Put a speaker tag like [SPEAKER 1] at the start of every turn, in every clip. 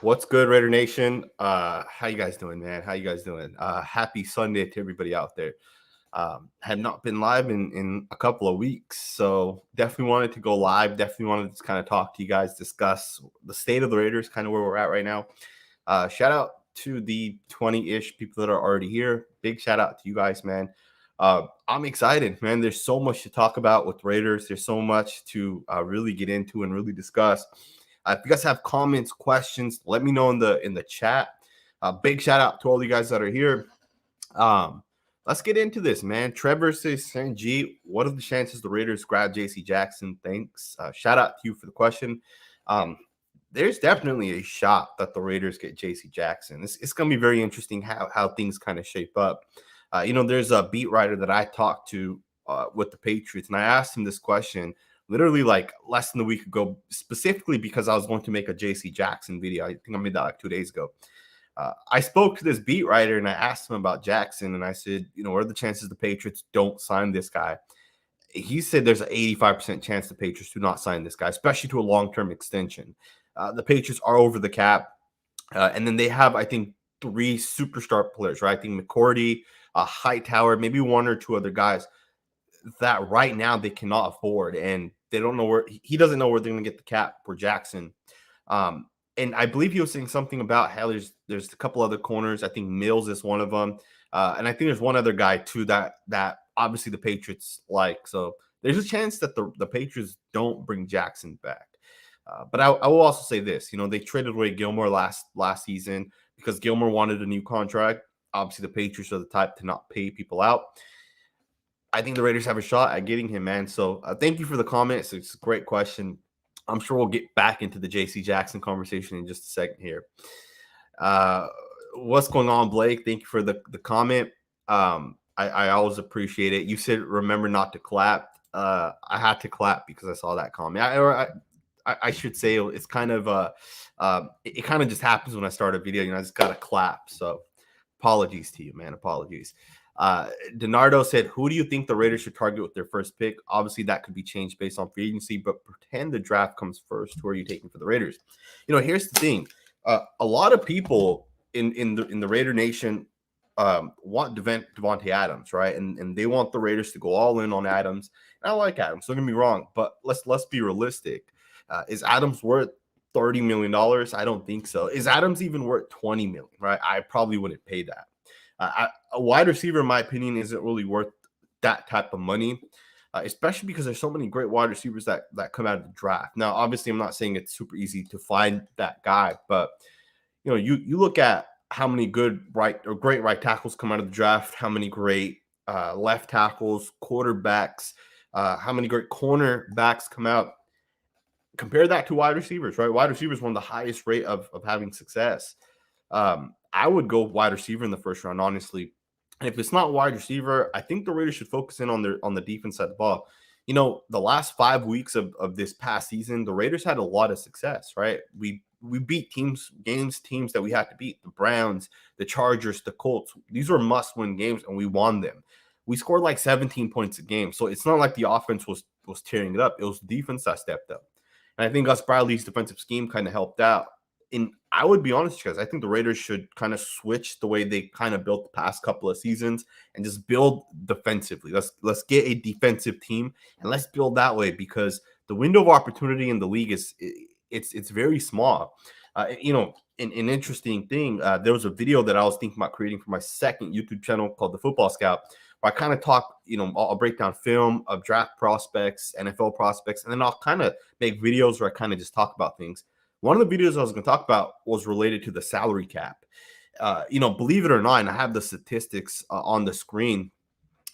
[SPEAKER 1] What's good, Raidernation? How you guys doing, man? How you guys doing? Happy Sunday to everybody out there. Had not been live in a couple of weeks, so definitely wanted to go live. Definitely wanted to kind of talk to you guys, discuss the state of the Raiders, kind of where we're at right now. Shout out to the 20-ish people that are already here. Big shout out to you guys, man. I'm excited, man. There's so much to talk about with Raiders. There's so much to really get into and really discuss. If you guys have comments, questions, let me know in the chat. Big shout out to all you guys that are here. Let's get into this, man. Trevor says, Sanjit, what are the chances the Raiders grab J.C. Jackson? Thanks. Shout out to you for the question. There's definitely a shot that the Raiders get J.C. Jackson. It's going to be very interesting how things kind of shape up. There's a beat writer that I talked to with the Patriots, and I asked him this question literally like less than a week ago, specifically because I was going to make a J.C. Jackson video. I think I made that like 2 days ago. I spoke to this beat writer and I asked him about Jackson, and I said, what are the chances the Patriots don't sign this guy? He said there's an 85% chance the Patriots do not sign this guy, especially to a long-term extension. The Patriots are over the cap, and then they have, I think, 3 superstar players, right? I think McCourty, Hightower, maybe 1 or 2 other guys that right now they cannot afford, and they don't know where he doesn't know where they're going to get the cap for Jackson. And I believe he was saying something about how there's a couple other corners. I think Mills is one of them, and I think there's one other guy too that obviously the Patriots like. So there's a chance that the Patriots don't bring Jackson back. But I will also say this: they traded away Gilmore last season because Gilmore wanted a new contract. Obviously, the Patriots are the type to not pay people out. I think the Raiders have a shot at getting him, man. So thank you for the comments. It's a great question. I'm sure we'll get back into the J.C. Jackson conversation in just a second here. What's going on, Blake? Thank you for the comment. I always appreciate it. You said remember not to clap. I had to clap because I saw that comment. I should say it's kind of it kind of just happens when I start a video. I just got to clap. So apologies to you, man. Apologies. Donardo said, who do you think the Raiders should target with their first pick? Obviously, that could be changed based on free agency, but pretend the draft comes first. Who are you taking for the Raiders? Here's the thing. A lot of people in the Raider Nation want Devontae Adams, right? And they want the Raiders to go all in on Adams. And I like Adams, don't get me wrong, but let's be realistic. Is Adams worth $30 million? I don't think so. Is Adams even worth $20 million, right? I probably wouldn't pay that. A wide receiver, in my opinion, isn't really worth that type of money, especially because there's so many great wide receivers that come out of the draft. Now, obviously, I'm not saying it's super easy to find that guy, but you look at how many great right tackles come out of the draft, how many great left tackles, quarterbacks, how many great cornerbacks come out. Compare that to wide receivers, right? Wide receivers one of the highest rate of having success. I would go wide receiver in the first round, honestly. And if it's not wide receiver, I think the Raiders should focus in on the defense side of the ball. The last 5 weeks of this past season, the Raiders had a lot of success, right? We beat teams that we had to beat. The Browns, the Chargers, the Colts. These were must-win games, and we won them. We scored like 17 points a game. So it's not like the offense was tearing it up. It was the defense that stepped up. And I think Gus Bradley's defensive scheme kind of helped out. And I would be honest, guys, I think the Raiders should kind of switch the way they kind of built the past couple of seasons and just build defensively. Let's get a defensive team and let's build that way, because the window of opportunity in the league it's very small. An interesting thing, there was a video that I was thinking about creating for my second YouTube channel called The Football Scout, where I kind of talk, I'll break down film of draft prospects, NFL prospects, and then I'll kind of make videos where I kind of just talk about things. One of the videos I was going to talk about was related to the salary cap. Believe it or not, and I have the statistics on the screen.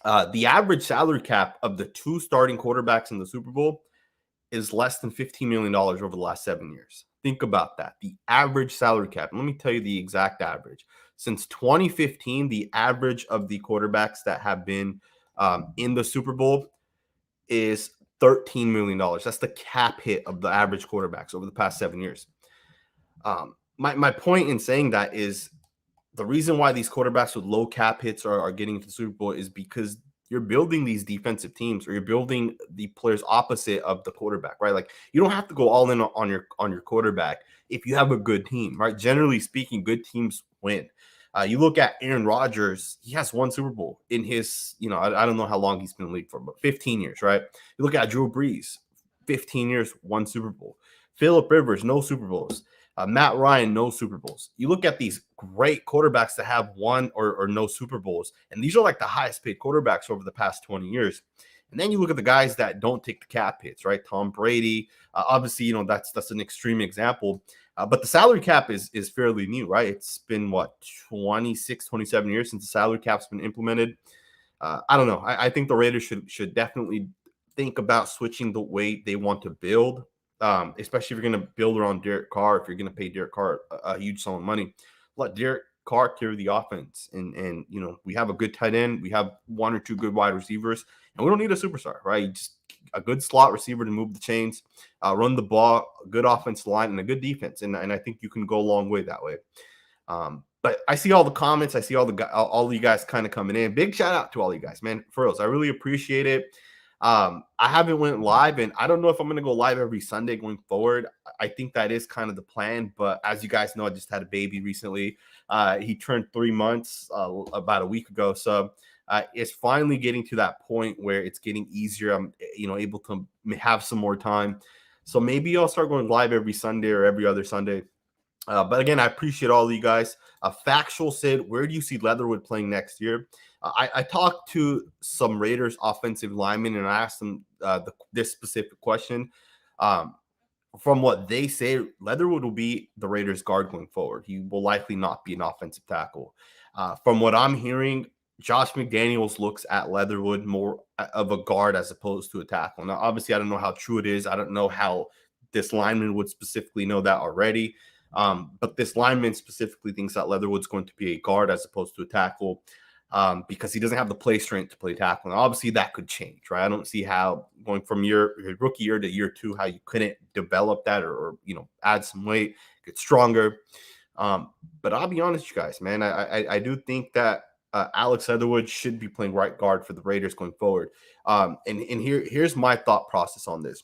[SPEAKER 1] The average salary cap of the 2 starting quarterbacks in the Super Bowl is less than $15 million over the last 7 years. Think about that. The average salary cap. Let me tell you the exact average. Since 2015, the average of the quarterbacks that have been in the Super Bowl is $13 million. That's the cap hit of the average quarterbacks over the past 7 years. My point in saying that is the reason why these quarterbacks with low cap hits are getting to the Super Bowl is because you're building these defensive teams, or you're building the players opposite of the quarterback, right? Like, you don't have to go all in on your quarterback if you have a good team, right? Generally speaking, good teams win. You look at Aaron Rodgers, he has one Super Bowl in his, I don't know how long he's been in the league for, but 15 years, right? You look at Drew Brees, 15 years, one Super Bowl. Phillip Rivers, no Super Bowls. Matt Ryan, no Super Bowls. You look at these great quarterbacks that have one or no Super Bowls, and these are like the highest paid quarterbacks over the past 20 years. And then you look at the guys that don't take the cap hits, right? Tom Brady, obviously, that's an extreme example. But the salary cap is fairly new, right? It's been, 26, 27 years since the salary cap's been implemented. I don't know. I think the Raiders should definitely think about switching the way they want to build, especially if you're going to build around Derek Carr. If you're going to pay Derek Carr a huge sum of money, let Derek Carr carry the offense. And we have a good tight end. We have one or two good wide receivers, and we don't need a superstar, right? Just a good slot receiver to move the chains, run the ball, a good offensive line, and a good defense. And I think you can go a long way that way. But I see all the comments. I see all you guys kind of coming in. Big shout out to all you guys, man. For reals, I really appreciate it. I haven't went live, and I don't know if I'm going to go live every Sunday going forward. I think that is kind of the plan. But as you guys know, I just had a baby recently. He turned 3 months about a week ago. So it's finally getting to that point where it's getting easier. I'm, able to have some more time. So maybe I'll start going live every Sunday or every other Sunday. But again, I appreciate all of you guys. Factual said, where do you see Leatherwood playing next year? I talked to some Raiders offensive linemen, and I asked them this specific question. From what they say, Leatherwood will be the Raiders guard going forward. He will likely not be an offensive tackle. From what I'm hearing, Josh McDaniels looks at Leatherwood more of a guard as opposed to a tackle. Now, obviously, I don't know how true it is. I don't know how this lineman would specifically know that already. But this lineman specifically thinks that Leatherwood's going to be a guard as opposed to a tackle, because he doesn't have the play strength to play tackle. And obviously that could change, right? I don't see how going from your rookie year to year 2, how you couldn't develop that or add some weight, get stronger. But I'll be honest, you guys, man, I do think that Alex Leatherwood should be playing right guard for the Raiders going forward. And here's my thought process on this.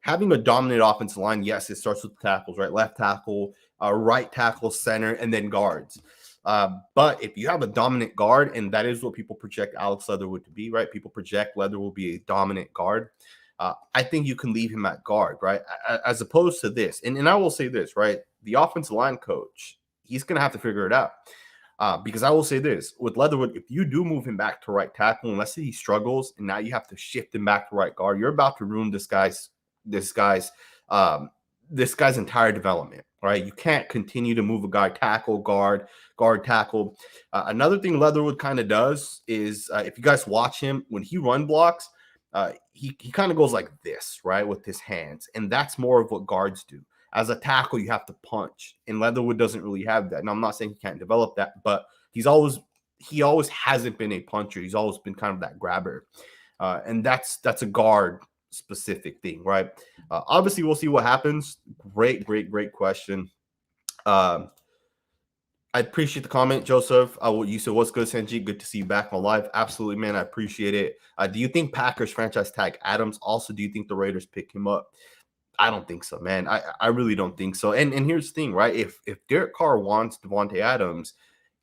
[SPEAKER 1] Having a dominant offensive line, yes, it starts with the tackles, right? Left tackle, right tackle, center, and then guards. But if you have a dominant guard, and that is what people project Alex Leatherwood to be, right? People project Leatherwood will be a dominant guard. I think you can leave him at guard, right? As opposed to this. And I will say this, right? The offensive line coach, he's going to have to figure it out. Because I will say this, with Leatherwood, if you do move him back to right tackle, and let's say he struggles, and now you have to shift him back to right guard, you're about to ruin this guy's entire development, right? You can't continue to move a guy tackle, guard, tackle. Another thing Leatherwood kind of does is, if you guys watch him, when he run blocks, he kind of goes like this, right, with his hands. And that's more of what guards do. As a tackle, you have to punch. And Leatherwood doesn't really have that. Now, I'm not saying he can't develop that, but he always hasn't been a puncher. He's always been kind of that grabber. And that's a guard specific thing, right? Obviously, we'll see what happens. Great question. I appreciate the comment, Joseph. You said, what's good, Sanjit? Good to see you back on live. Absolutely, man. I appreciate it. Do you think Packers franchise tag Adams? Also, do you think the Raiders pick him up? I don't think so, man. I really don't think so. And here's the thing, right? If Derek Carr wants Devontae Adams,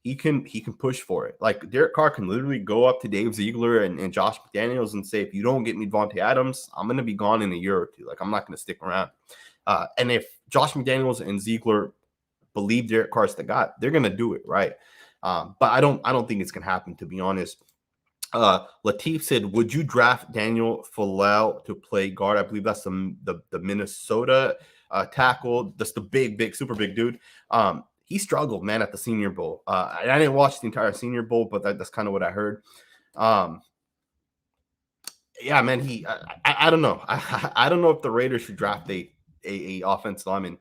[SPEAKER 1] he can push for it. Like, Derek Carr can literally go up to Dave Ziegler and Josh McDaniels and say, if you don't get me Devontae Adams, I'm going to be gone in a year or two. Like, I'm not going to stick around. And if Josh McDaniels and Ziegler believe Derek Carr's the guy, they're going to do it, right? But I don't think it's going to happen, to be honest. Latif said, would you draft Daniel Falel to play guard? I believe that's the Minnesota tackle. That's the big, super big dude. He struggled, man, at the Senior Bowl. I didn't watch the entire Senior Bowl, but that's kind of what I heard. Yeah, man, I don't know. I don't know if the Raiders should draft a offensive lineman.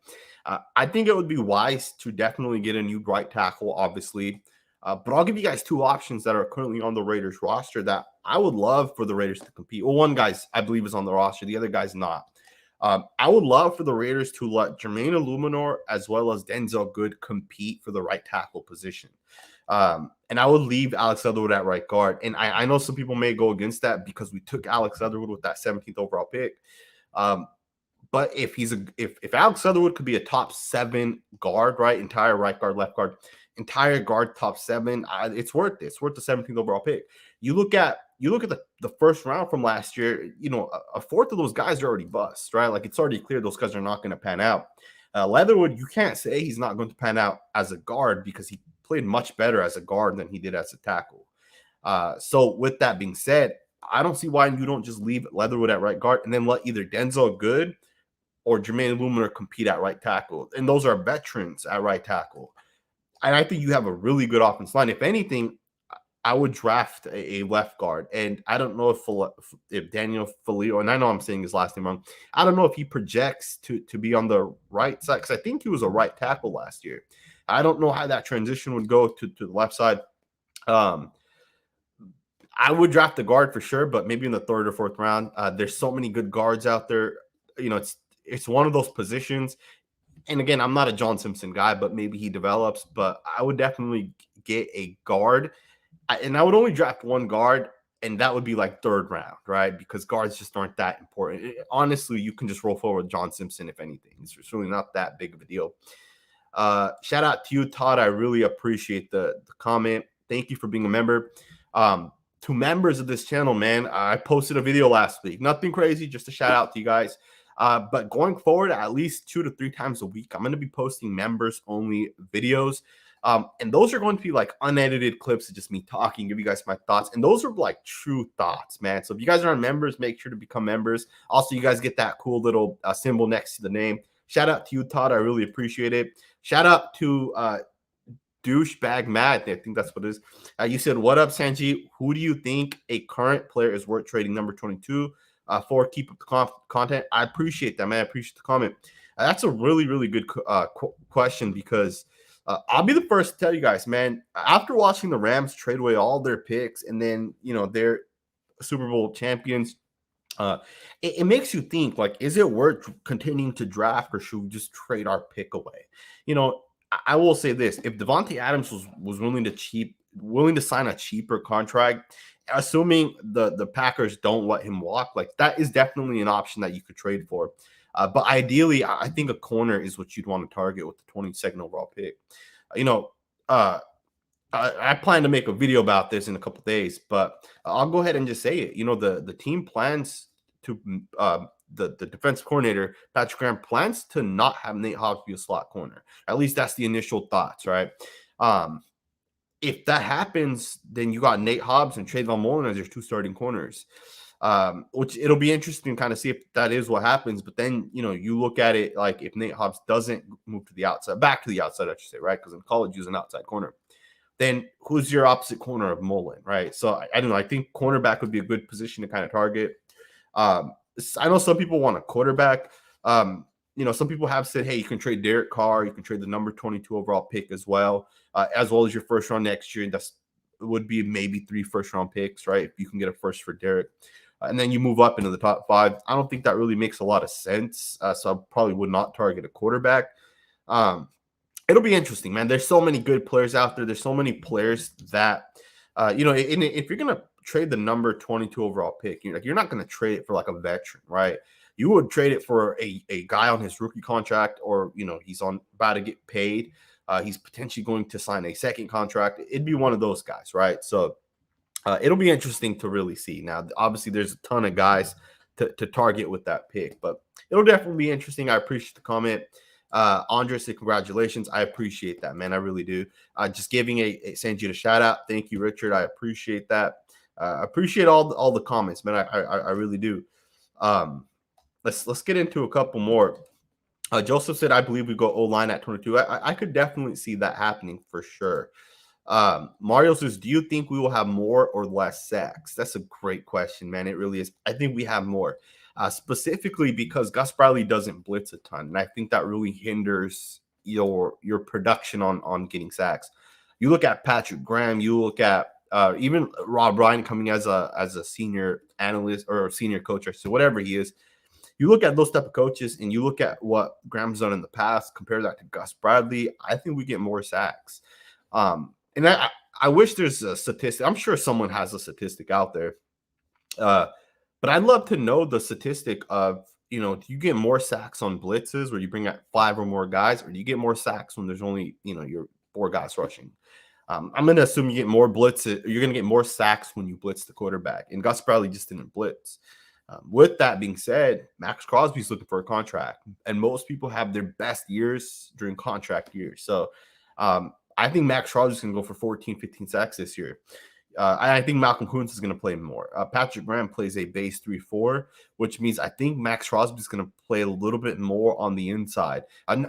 [SPEAKER 1] I think it would be wise to definitely get a new right tackle, obviously. But I'll give you guys two options that are currently on the Raiders roster that I would love for the Raiders to compete. Well, one guy's, I believe, is on the roster. The other guy's not. I would love for the Raiders to let Jermaine Illuminor as well as Denzel Good compete for the right tackle position. And I would leave Alex Leatherwood at right guard. And I know some people may go against that because we took Alex Leatherwood with that 17th overall pick. But if Alex Leatherwood could be a top 7 guard, right, entire right guard, left guard, entire guard top 7, it's worth it. It's worth the 17th overall pick. You look at the first round from last year. A fourth of those guys are already bust, right? Like, it's already clear those guys are not going to pan out. Leatherwood, you can't say he's not going to pan out as a guard because he played much better as a guard than he did as a tackle. So with that being said, I don't see why you don't just leave Leatherwood at right guard and then let either Denzel Good or Jermaine Luminar compete at right tackle. And those are veterans at right tackle. And I think you have a really good offensive line. If anything, I would draft a left guard. And I don't know if Daniel Filio, and I know I'm saying his last name wrong, I don't know if he projects to be on the right side, because I think he was a right tackle last year. I don't know how that transition would go to the left side. I would draft the guard for sure, but maybe in the 3rd or 4th round. There's so many good guards out there. It's one of those positions. And again, I'm not a John Simpson guy, but maybe he develops. But I would definitely get a guard. And I would only draft one guard, and that would be like 3rd round, right? Because guards just aren't that important. Honestly, you can just roll forward with John Simpson, if anything. It's really not that big of a deal. Shout out to you, Todd. I really appreciate the comment. Thank you for being a member. To members of this channel, man, I posted a video last week. Nothing crazy, just a shout out to you guys. But going forward, at least 2 to 3 times a week, I'm going to be posting members-only videos. And those are going to be like unedited clips of just me talking, give you guys my thoughts. And those are like true thoughts, man. So if you guys aren't members, make sure to become members. Also, you guys get that cool little symbol next to the name. Shout out to you, Todd. I really appreciate it. Shout out to Douchebag Matt. I think that's what it is. You said, what up, Sanji? Who do you think a current player is worth trading number 22 for? Keep up the content. I appreciate that, man. I appreciate the comment. That's a really, really good question, because I'll be the first to tell you guys, man, after watching the Rams trade away all their picks and then, they're Super Bowl champions, it makes you think, like, is it worth continuing to draft, or should we just trade our pick away? I will say this: if Devontae Adams was willing to sign a cheaper contract, assuming the Packers don't let him walk, like, that is definitely an option that you could trade for. But ideally, I think a corner is what you'd want to target with the 22nd overall pick. I plan to make a video about this in a couple of days, but I'll go ahead and just say it. The team plans to the defensive coordinator, Patrick Graham, plans to not have Nate Hobbs be a slot corner. At least that's the initial thoughts, right? If that happens, then you got Nate Hobbs and Trayvon Mullen as your 2 starting corners, which it'll be interesting to kind of see if that is what happens. But then, you look at it like, if Nate Hobbs doesn't move to the outside, back to the outside, I should say, right? Because in college, he was an outside corner. Then who's your opposite corner of Mullen, right? So I don't know. I think cornerback would be a good position to kind of target. I know some people want a quarterback. Some people have said, hey, you can trade Derek Carr. You can trade the number 22 overall pick as well as your first round next year. And would be maybe 3 first-round picks, right? If you can get a first for Derek. And then you move up into the top 5. I don't think that really makes a lot of sense. So I probably would not target a quarterback. It'll be interesting, man. There's so many good players out there. There's so many players that, if you're going to trade the number 22 overall pick, you're not going to trade it for like a veteran, right? You would trade it for a guy on his rookie contract, or, he's about to get paid. He's potentially going to sign a second contract. It'd be one of those guys, right? So it'll be interesting to really see. Now, obviously, there's a ton of guys to target with that pick, but it'll definitely be interesting. I appreciate the comment. Andre said, congratulations. I appreciate that, man. I really do. Just giving Sanjit a shout out. Thank you, Richard. I appreciate that. I appreciate all the comments, man. I really do. Let's get into a couple more. Joseph said, I believe we go O-line at 22. I could definitely see that happening for sure. Mario says, do you think we will have more or less sacks? That's a great question, man. It really is. I think we have more. Specifically because Gus Bradley doesn't blitz a ton, and I think that really hinders your production on getting sacks. You look at Patrick Graham, you look at even Rob Ryan coming as a senior analyst or senior coach, or so whatever he is. You look at those type of coaches, and you look at what Graham's done in the past, compare that to Gus Bradley. I think we get more sacks. and I wish there's a statistic. I'm sure someone has a statistic out there. Uh, but I'd love to know the statistic of, do you get more sacks on blitzes where you bring out 5 or more guys, or do you get more sacks when there's only, you're 4 guys rushing? I'm going to assume you get more blitzes. You're going to get more sacks when you blitz the quarterback. And Gus Bradley just didn't blitz. With that being said, Max Crosby's looking for a contract, and most people have their best years during contract years. So I think Max Crosby's going to go for 14, 15 sacks this year. I think Malcolm Kuntz is going to play more. Patrick Graham plays a base 3-4, which means I think Max Crosby is going to play a little bit more on the inside.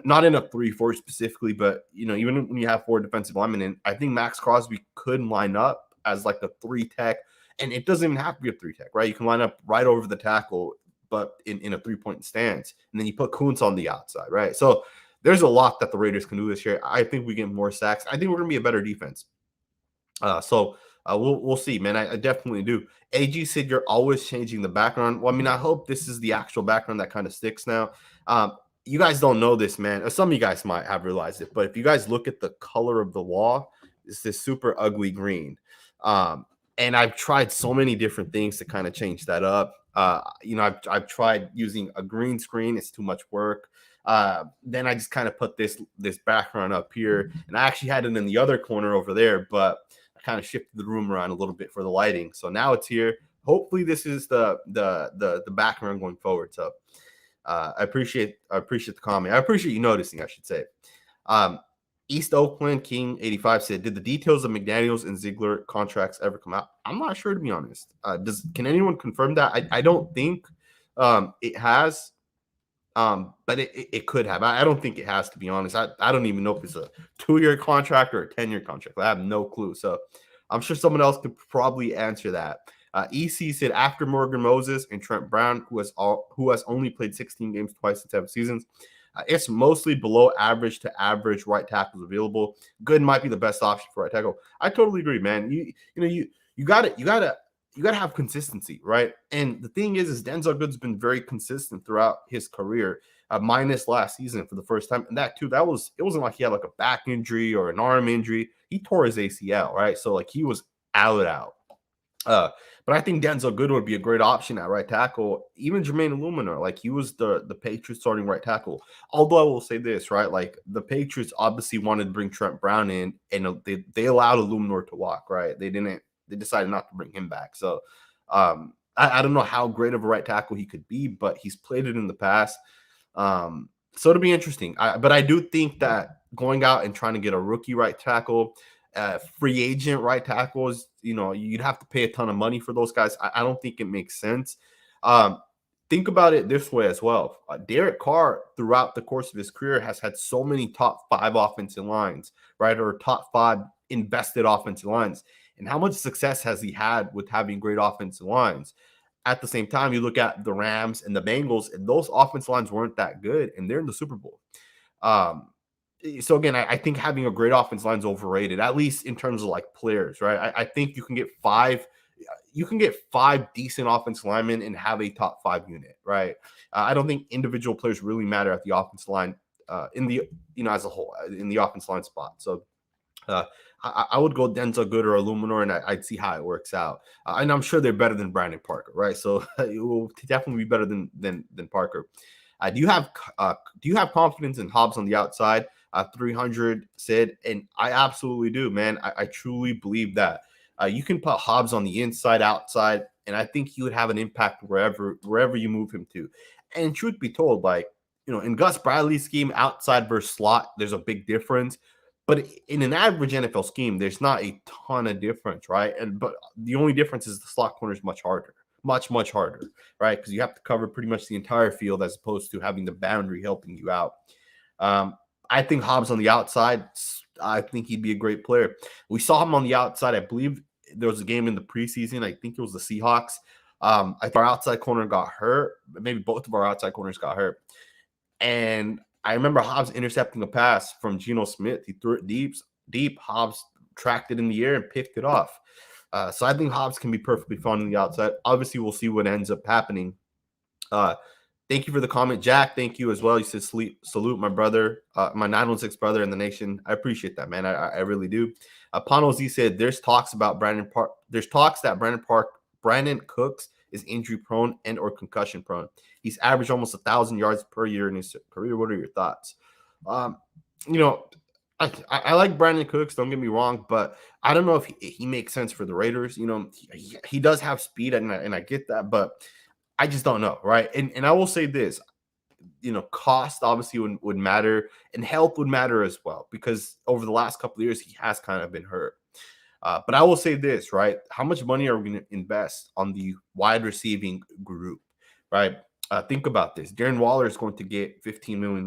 [SPEAKER 1] Not in a 3-4 specifically, but even when you have 4 defensive linemen in, I think Max Crosby could line up as like a 3 tech, and it doesn't even have to be a 3 tech, right? You can line up right over the tackle, but in a 3-point stance, and then you put Kuntz on the outside, right? So there's a lot that the Raiders can do this year. I think we get more sacks. I think we're going to be a better defense. We'll see, man. I definitely do. AG said you're always changing the background. Well, I mean, I hope this is the actual background that kind of sticks now. You guys don't know this, man. Some of you guys might have realized it, but if you guys look at the color of the wall, it's this super ugly green. And I've tried so many different things to kind of change that up. I've tried using a green screen. It's too much work. Then I just kind of put this background up here, and I actually had it in the other corner over there, but kind of shifted the room around a little bit for the lighting. So now it's here. Hopefully this is the background going forward. So I appreciate the comment. I appreciate you noticing, I should say. East Oakland King 85 said, did the details of McDaniels and Ziegler contracts ever come out? I'm not sure, to be honest. Can anyone confirm that? I don't think it has. But it could have. I don't think it has, to be honest. I don't even know if it's a 2-year contract or a 10-year contract. I have no clue. So I'm sure someone else could probably answer that. EC said after Morgan Moses and Trent Brown, who has only played 16 games twice in 7 seasons, it's mostly below average to average right tackles available. Good might be the best option for right tackle. I totally agree, man. You got to have consistency, right? And the thing is Denzel Good's been very consistent throughout his career, minus last season for the first time. And it wasn't like he had like a back injury or an arm injury. He tore his ACL, right? So like he was out. But I think Denzel Good would be a great option at right tackle. Even Jermaine Illuminor, like he was the Patriots starting right tackle. Although I will say this, right? Like the Patriots obviously wanted to bring Trent Brown in, and they allowed Illuminor to walk, right? They decided not to bring him back. So I don't know how great of a right tackle he could be, but he's played it in the past. So it'll be interesting. But I do think that going out and trying to get a rookie right tackle, free agent right tackles, you'd have to pay a ton of money for those guys. I don't think it makes sense. Think about it this way as well. Derek Carr, throughout the course of his career, has had so many top 5 offensive lines, right? Or top 5 invested offensive lines. And how much success has he had with having great offensive lines? At the same time, you look at the Rams and the Bengals, and those offensive lines weren't that good, and they're in the Super Bowl. So again, I think having a great offensive line is overrated, at least in terms of like players, right? I think you can get 5 decent offensive linemen and have a top 5 unit, right? I don't think individual players really matter at the offensive line in the as a whole in the offensive line spot. So I would go Denzel Good or Illuminor, and I'd see how it works out. And I'm sure they're better than Brandon Parker, right? So it will definitely be better than Parker. Do you have confidence in Hobbs on the outside? 300 said, and I absolutely do, man. I truly believe that you can put Hobbs on the inside, outside, and I think he would have an impact wherever you move him to. And truth be told, like in Gus Bradley's scheme, outside versus slot, there's a big difference. But in an average NFL scheme, there's not a ton of difference, right? But the only difference is the slot corner is much harder, much harder, right? Because you have to cover pretty much the entire field as opposed to having the boundary helping you out. I think Hobbs on the outside, I think he'd be a great player. We saw him on the outside. I believe there was a game in the preseason. I think it was the Seahawks. I think our outside corner got hurt. Maybe both of our outside corners got hurt. And I remember Hobbs intercepting a pass from Geno Smith. He threw it deep. Hobbs tracked it in the air and picked it off. So I think Hobbs can be perfectly fine on the outside. Obviously, we'll see what ends up happening. Thank you for the comment, Jack. Thank you as well. You said salute my brother, my 916 brother in the nation. I appreciate that, man. I really do. Pano Z said there's talks about Brandon Park. There's talks that Brandon Cooks is injury prone and or concussion prone. He's averaged almost 1,000 yards per year in his career. What are your thoughts? Um, you know, I like Brandon Cooks. Don't get me wrong, but I don't know if he makes sense for the Raiders. You know, he does have speed, and I get that, but I just don't know, right? And I will say this, you know, cost obviously would matter, and health would matter as well, because over the last couple of years he has kind of been hurt. But I will say this, right? How much money are we going to invest on the wide receiving group, right? Think about this. Darren Waller is going to get $15 million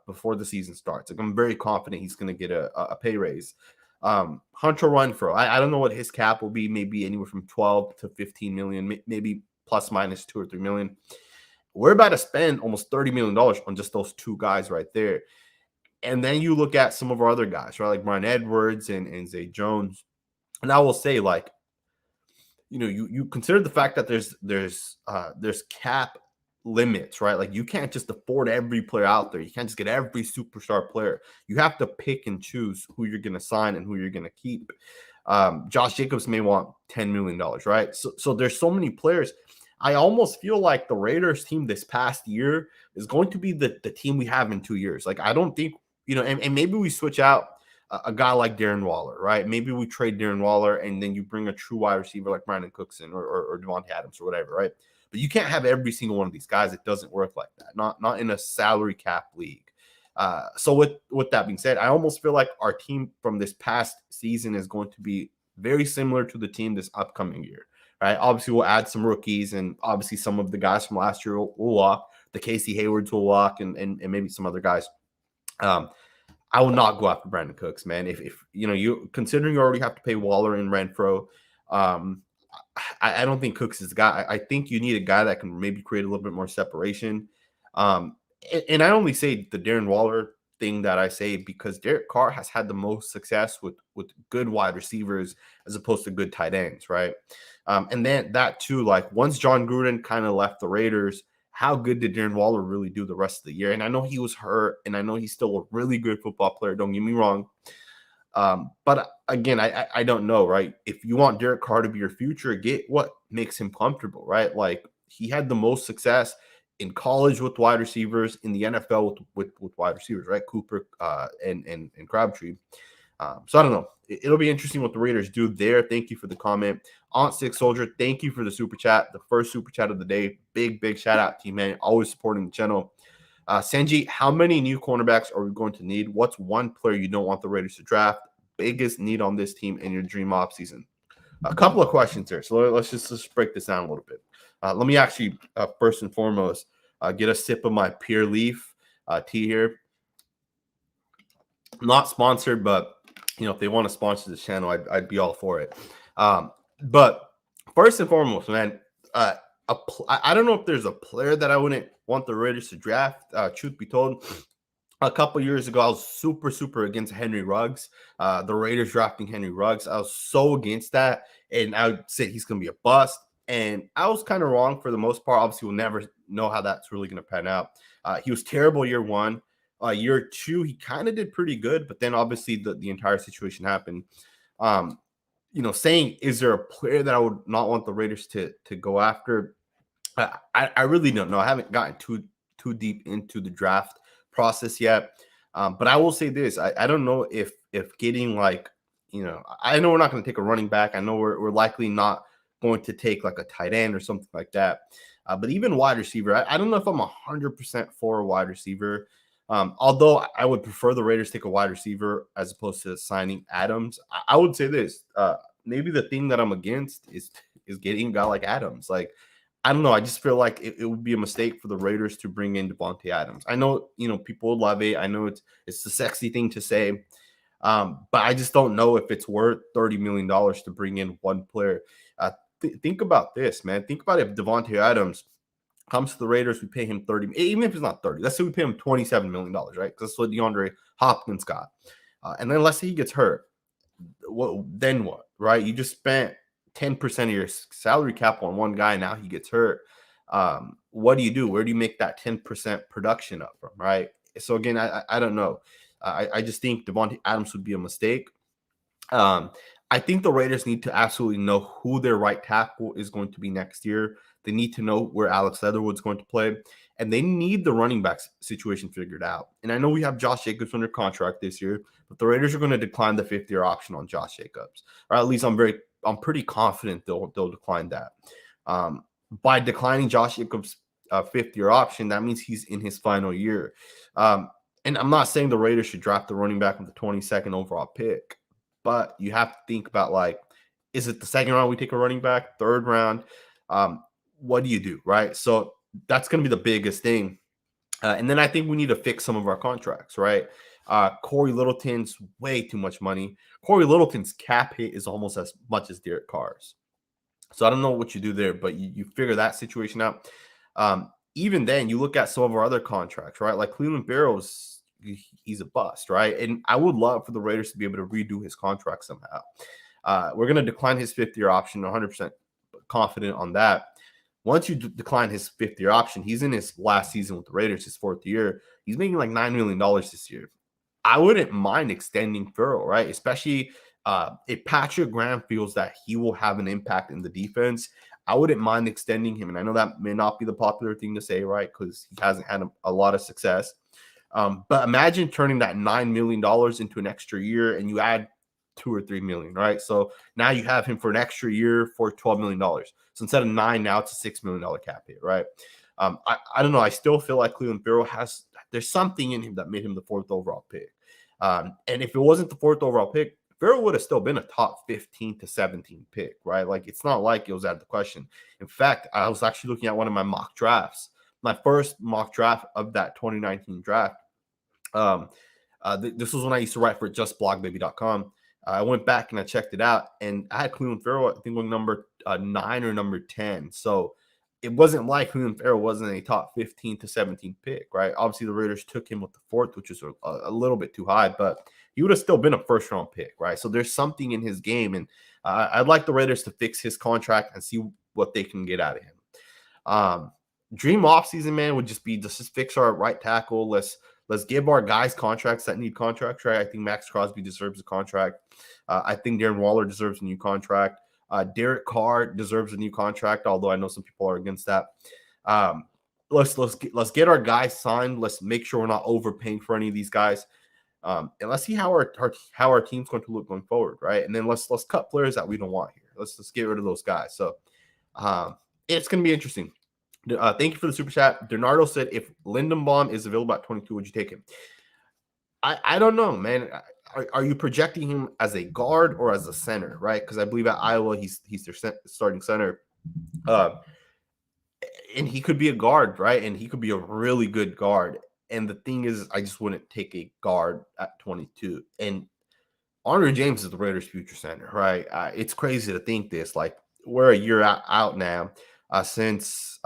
[SPEAKER 1] before the season starts. Like, I'm very confident he's going to get a pay raise. Hunter Renfrow, I don't know what his cap will be, maybe anywhere from 12 to 15 million, maybe plus minus 2 or 3 million. We're about to spend almost $30 million on just those two guys right there. And then you look at some of our other guys, right? Like Brian Edwards and Zay Jones. And I will say, like, you know, you consider the fact that there's cap limits, right? Like, you can't just afford every player out there. You can't just get every superstar player. You have to pick and choose who you're going to sign and who you're going to keep. Josh Jacobs may want $10 million, right? So there's so many players. I almost feel like the Raiders team this past year is going to be the team we have in 2 years. Like, I don't think, you know, and maybe we switch out a guy like Darren Waller, right? Maybe we trade Darren Waller and then you bring a true wide receiver like Brandon Cooks in or Devontae Adams or whatever, right? But you can't have every single one of these guys. It doesn't work like that. Not in a salary cap league. So with that being said, I almost feel like our team from this past season is going to be very similar to the team this upcoming year, right? Obviously, we'll add some rookies, and obviously some of the guys from last year will walk. The Casey Haywards will walk, and maybe some other guys. I will not go after Brandon Cooks, man. If you know, you considering you already have to pay Waller and Renfro, I don't think Cooks is the guy. I think you need a guy that can maybe create a little bit more separation. And I only say the Darren Waller thing that I say because Derek Carr has had the most success with good wide receivers as opposed to good tight ends, right? And then that too, like once John Gruden kind of left the Raiders, how good did Darren Waller really do the rest of the year? And I know he was hurt, and I know he's still a really good football player. Don't get me wrong. But again, I don't know, right? If you want Derek Carr to be your future, get what makes him comfortable, right? Like he had the most success in college with wide receivers, in the NFL with wide receivers, right? Cooper and Crabtree. So I don't know. It'll be interesting what the Raiders do there. Thank you for the comment. Aunt Six Soldier, thank you for the super chat. The first super chat of the day. Big shout out to you, man. Always supporting the channel. Sanji, how many new cornerbacks are we going to need? What's one player you don't want the Raiders to draft? Biggest need on this team in your dream offseason? A couple of questions here. So let's just break this down a little bit. Let me actually, first and foremost, get a sip of my Pure Leaf tea here. Not sponsored, but you know, if they want to sponsor this channel, I'd be all for it. But first and foremost, man, I don't know if there's a player that I wouldn't want the Raiders to draft. Truth be told, a couple years ago, I was super against Henry Ruggs. The Raiders drafting Henry Ruggs. I was so against that, and I would say he's going to be a bust. And I was kind of wrong for the most part. Obviously, we'll never know how that's really going to pan out. He was terrible year one. Year two, he kind of did pretty good, but then obviously the entire situation happened. You know, saying, is there a player that I would not want the Raiders to go after? I really don't know. I haven't gotten too deep into the draft process yet. But I will say this. I don't know if getting like, you know, I know we're not going to take a running back. I know we're likely not going to take like a tight end or something like that. But even wide receiver, I don't know if I'm 100% for a wide receiver. Although I would prefer the Raiders take a wide receiver as opposed to signing Adams. I would say this. Maybe the thing that I'm against is getting a guy like Adams. Like, I don't know. I just feel like it would be a mistake for the Raiders to bring in Devontae Adams. I know, you know, people love it. I know it's the sexy thing to say. But I just don't know if it's worth $30 million to bring in one player. Think about this, man. Think about if Devontae Adams comes to the Raiders, we pay him 30, even if it's not 30. Let's say we pay him $27 million, right? Because that's what DeAndre Hopkins got. And then let's say he gets hurt. Then what, right? You just spent 10% of your salary cap on one guy. Now he gets hurt. what do you do? Where do you make that 10% production up from, right? So again, I don't know. I just think Devontae Adams would be a mistake. I think the Raiders need to absolutely know who their right tackle is going to be next year. They need to know where Alex Leatherwood's going to play, and they need the running back situation figured out. And I know we have Josh Jacobs under contract this year, but the Raiders are going to decline the 5th-year option on Josh Jacobs, or at least I'm pretty confident they'll decline that. By declining Josh Jacobs' 5th-year option, that means he's in his final year. And I'm not saying the Raiders should draft the running back with the 22nd overall pick, but you have to think about, like, is it the 2nd round we take a running back, 3rd round? What do you do, right? So that's going to be the biggest thing. And then I think we need to fix some of our contracts, right? Corey Littleton's way too much money. Corey Littleton's cap hit is almost as much as Derek Carr's. So I don't know what you do there, but you figure that situation out. Even then, you look at some of our other contracts, right? Like Cleveland Barrows, he's a bust, right? And I would love for the Raiders to be able to redo his contract somehow. We're going to decline his 5th-year option, 100% confident on that. Once you decline his 5th-year option, he's in his last season with the Raiders, his 4th year. He's making like $9 million this year. I wouldn't mind extending Farrell, right? Especially if Patrick Graham feels that he will have an impact in the defense. I wouldn't mind extending him. And I know that may not be the popular thing to say, right? Because he hasn't had a lot of success. But imagine turning that $9 million into an extra year and you add $2 or $3 million, right? So now you have him for an extra year for $12 million. So instead of 9, now it's a $6 million cap hit, right? I don't know. I still feel like Cleveland Farrell there's something in him that made him the 4th overall pick. And if it wasn't the 4th overall pick, Farrell would have still been a top 15 to 17 pick, right? Like, it's not like it was out of the question. In fact, I was actually looking at one of my mock drafts, my first mock draft of that 2019 draft. This was when I used to write for justblogbaby.com. I went back and I checked it out, and I had Cleveland Farrell, I think, on number 9 or number 10. So it wasn't like Cleveland Farrell wasn't a top 15 to 17 pick, right? Obviously, the Raiders took him with the 4th, which is a little bit too high, but he would have still been a 1st-round pick, right? So there's something in his game, and I'd like the Raiders to fix his contract and see what they can get out of him. Dream offseason, man, would just be just fix our right tackle. Let's give our guys contracts that need contracts, right? I think Max Crosby deserves a contract. I think Darren Waller deserves a new contract. Derek Carr deserves a new contract, although I know some people are against that. Let's get our guys signed. Let's make sure we're not overpaying for any of these guys. And let's see how our team's going to look going forward, right? And then let's cut players that we don't want here. Let's get rid of those guys. So it's going to be interesting. Thank you for the super chat. Bernardo said, if Lindenbaum is available at 22, would you take him? I don't know, man. Are you projecting him as a guard or as a center, right? Because I believe at Iowa he's their starting center, and he could be a guard, right? And he could be a really good guard. And the thing is, I just wouldn't take a guard at 22. And Andre James is the Raiders' future center, right? It's crazy to think this. Like, we're a year out now since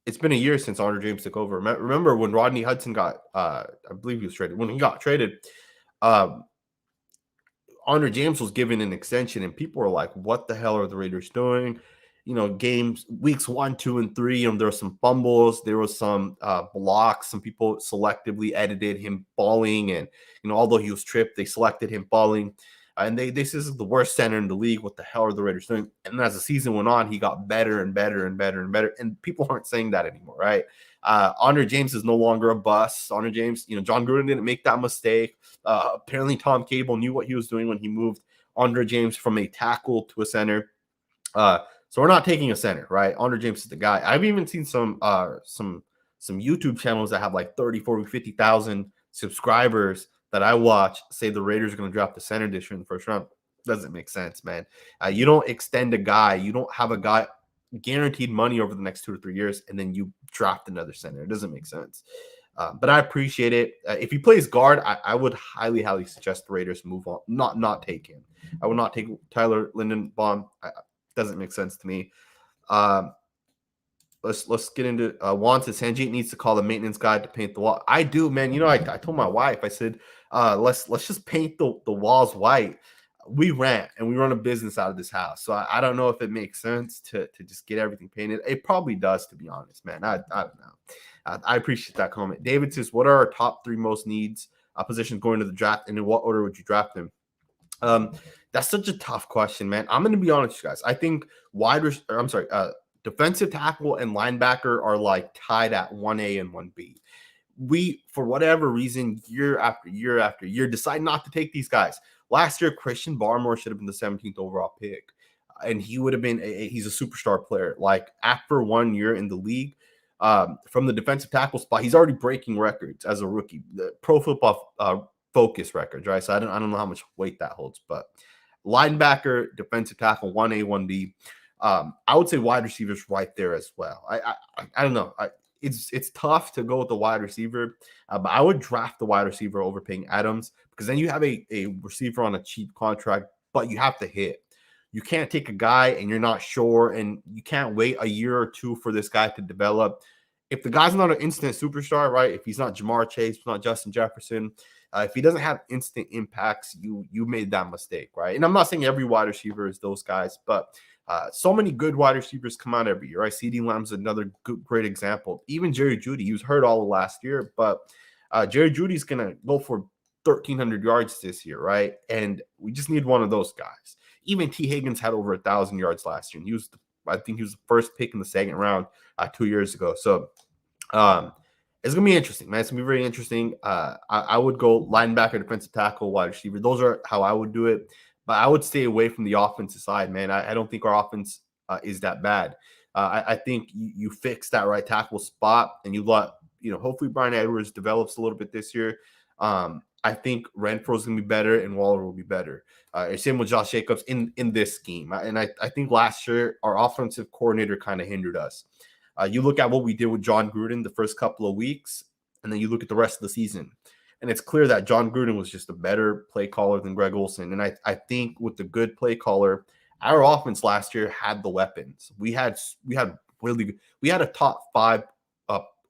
[SPEAKER 1] it's been a year since Andre James took over. Remember when Rodney Hudson got, I believe he was traded. When he got traded, Andre James was given an extension, and people were like, what the hell are the Raiders doing? You know, games, weeks 1, 2, and 3, there were some fumbles. There was some blocks. Some people selectively edited him falling. And, although he was tripped, they selected him falling. And this is the worst center in the league. What the hell are the Raiders doing? And as the season went on, he got better and better and better and better. And people aren't saying that anymore, right? Andre James is no longer a bust. Andre James, John Gruden didn't make that mistake. Apparently, Tom Cable knew what he was doing when he moved Andre James from a tackle to a center. So we're not taking a center, right? Andre James is the guy. I've even seen some YouTube channels that have like 30, 40, 50,000 subscribers that I watch say the Raiders are going to draft the center this year in the 1st round. Doesn't make sense, man. You don't extend a guy. You don't have a guy guaranteed money over the next 2 to 3 years, and then you draft another center. It doesn't make sense. But I appreciate it. If he plays guard, I would highly, highly suggest the Raiders move on. Not take him. I would not take Tyler Lindenbaum. Doesn't make sense to me. Let's get into Juan says Sanjit needs to call the maintenance guy to paint the wall. I do, man. I told my wife, I said, let's just paint the walls white. we rent and we run a business out of this house. So I don't know if it makes sense to just get everything painted. It probably does, to be honest, man. I don't know. I appreciate that comment. David says, what are our top 3 most needs positions going to the draft, and in what order would you draft them? That's such a tough question, man. I'm going to be honest, you guys. I think defensive tackle and linebacker are like tied at 1A and 1B. We, for whatever reason, year after year after year, decide not to take these guys. Last year, Christian Barmore should have been the 17th overall pick, and he would have been he's a superstar player. Like, after 1 year in the league, from the defensive tackle spot, he's already breaking records as a rookie. The Pro Football Focus records, right? So I don't know how much weight that holds, but linebacker, defensive tackle, 1A, 1B. I would say wide receivers right there as well. I don't know. It's tough to go with the wide receiver, but I would draft the wide receiver over paying Adams, because then you have a receiver on a cheap contract, but you have to hit. You can't take a guy and you're not sure, and you can't wait a year or two for this guy to develop. If the guy's not an instant superstar, right? If he's not Jamar Chase, not Justin Jefferson, if he doesn't have instant impacts, you made that mistake, right? And I'm not saying every wide receiver is those guys, but so many good wide receivers come out every year, right? CeeDee Lamb's another great example. Even Jerry Jeudy, he was hurt all of last year, but Jerry Judy's going to go for 1,300 yards this year, right? And we just need one of those guys. Even T. Higgins had over 1,000 yards last year, and I think he was the first pick in the second round 2 years ago. So it's going to be interesting, man. It's going to be very interesting. I would go linebacker, defensive tackle, wide receiver. Those are how I would do it. But I would stay away from the offensive side, man. I don't think our offense is that bad. I think you fix that right tackle spot, and you let, hopefully Brian Edwards develops a little bit this year. I think Renfro's going to be better and Waller will be better. Same with Josh Jacobs in this scheme. And I think last year our offensive coordinator kind of hindered us. You look at what we did with John Gruden the first couple of weeks, and then you look at the rest of the season. And it's clear that John Gruden was just a better play caller than Greg Olsen. And I think with the good play caller, our offense last year had the weapons. We had really good. We had a top 5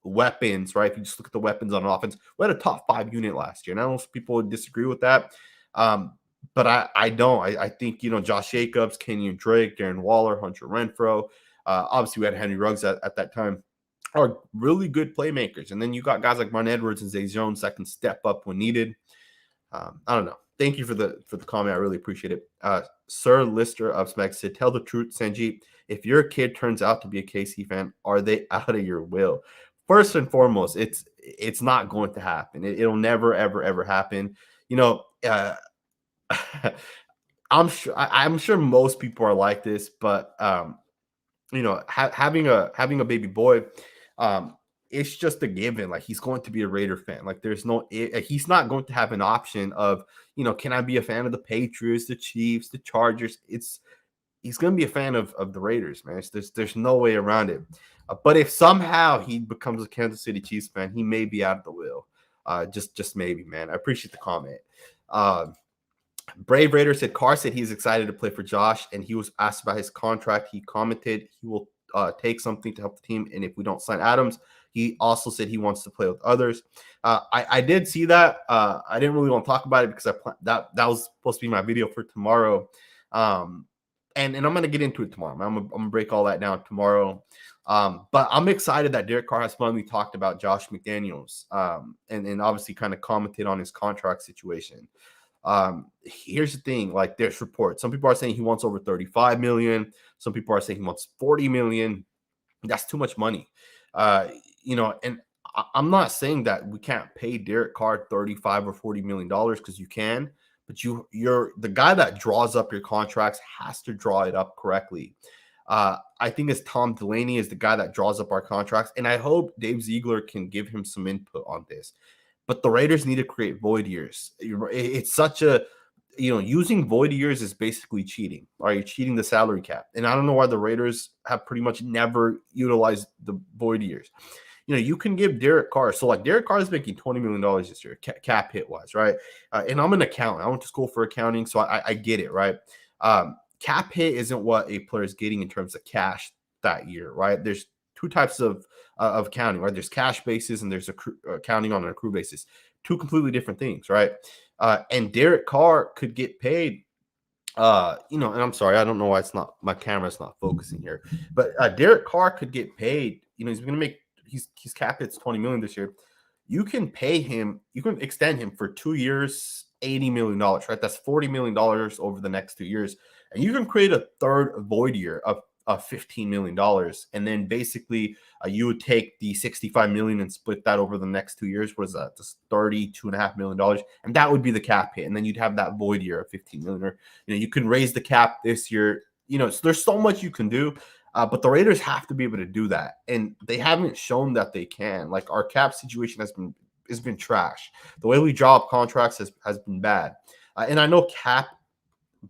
[SPEAKER 1] weapons, right? If you just look at the weapons on offense, we had a top 5 unit last year. And I don't know if people would disagree with that. But I don't. I think, Josh Jacobs, Kenyon Drake, Darren Waller, Hunter Renfrow. Obviously, we had Henry Ruggs at that time. Are really good playmakers. And then you got guys like Brian Edwards and Zay Jones that can step up when needed. I don't know. Thank you for the comment. I really appreciate it. Sir Lister of Smack said, tell the truth, Sanjit. If your kid turns out to be a KC fan, are they out of your will? First and foremost, it's not going to happen. It'll never, ever, ever happen. I'm sure most people are like this, but having a baby boy, it's just a given. Like, he's going to be a Raider fan. Like, he's not going to have an option of, can I be a fan of the Patriots, the Chiefs, the Chargers? He's going to be a fan of the Raiders, man. There's no way around it. But if somehow he becomes a Kansas City Chiefs fan, he may be out of the will. Just maybe, man. I appreciate the comment. Brave Raider said, Carr said he's excited to play for Josh, and he was asked about his contract. He commented he will take something to help the team, and if we don't sign Adams, he also said he wants to play with others. I did see that. I didn't really want to talk about it because that was supposed to be my video for tomorrow. And I'm going to get into it tomorrow. I'm going to break all that down tomorrow. But I'm excited that Derek Carr has finally talked about Josh McDaniels and obviously kind of commented on his contract situation. Here's the thing, like, there's reports. Some people are saying he wants over 35 million. Some people are saying he wants 40 million. That's too much money. And I'm not saying that we can't pay Derek Carr 35 or 40 million dollars, because you can, but you're the guy that draws up your contracts has to draw it up correctly. I think as Tom Delaney is the guy that draws up our contracts, and I hope Dave Ziegler can give him some input on this. But the Raiders need to create void years. It's such a, using void years is basically cheating. Right? You're cheating the salary cap. And I don't know why the Raiders have pretty much never utilized the void years. You can give Derek Carr. So, like, Derek Carr is making $20 million this year, cap hit wise, right? And I'm an accountant. I went to school for accounting, so I get it, right? Cap hit isn't what a player is getting in terms of cash that year, right? There's 2 types of counting, right? There's cash basis and there's counting on an accrue basis. 2 completely different things, right? And Derek Carr could get paid And I'm sorry, I don't know why it's not my camera's not focusing here, but Derek Carr could get paid. He's going to make he's capped at 20 million this year. You can pay him, you can extend him for 2 years, $80 million, right? That's $40 million over the next 2 years, and you can create a third void year of $15 million, and then basically you would take the 65 million and split that over the next 2 years. Was that just $32.5 million, and that would be the cap hit, and then you'd have that void year of 15 million. Or you can raise the cap this year. So there's so much you can do, but the Raiders have to be able to do that, and they haven't shown that they can. Like, our cap situation has been trash. The way we draw up contracts has been bad, and I know cap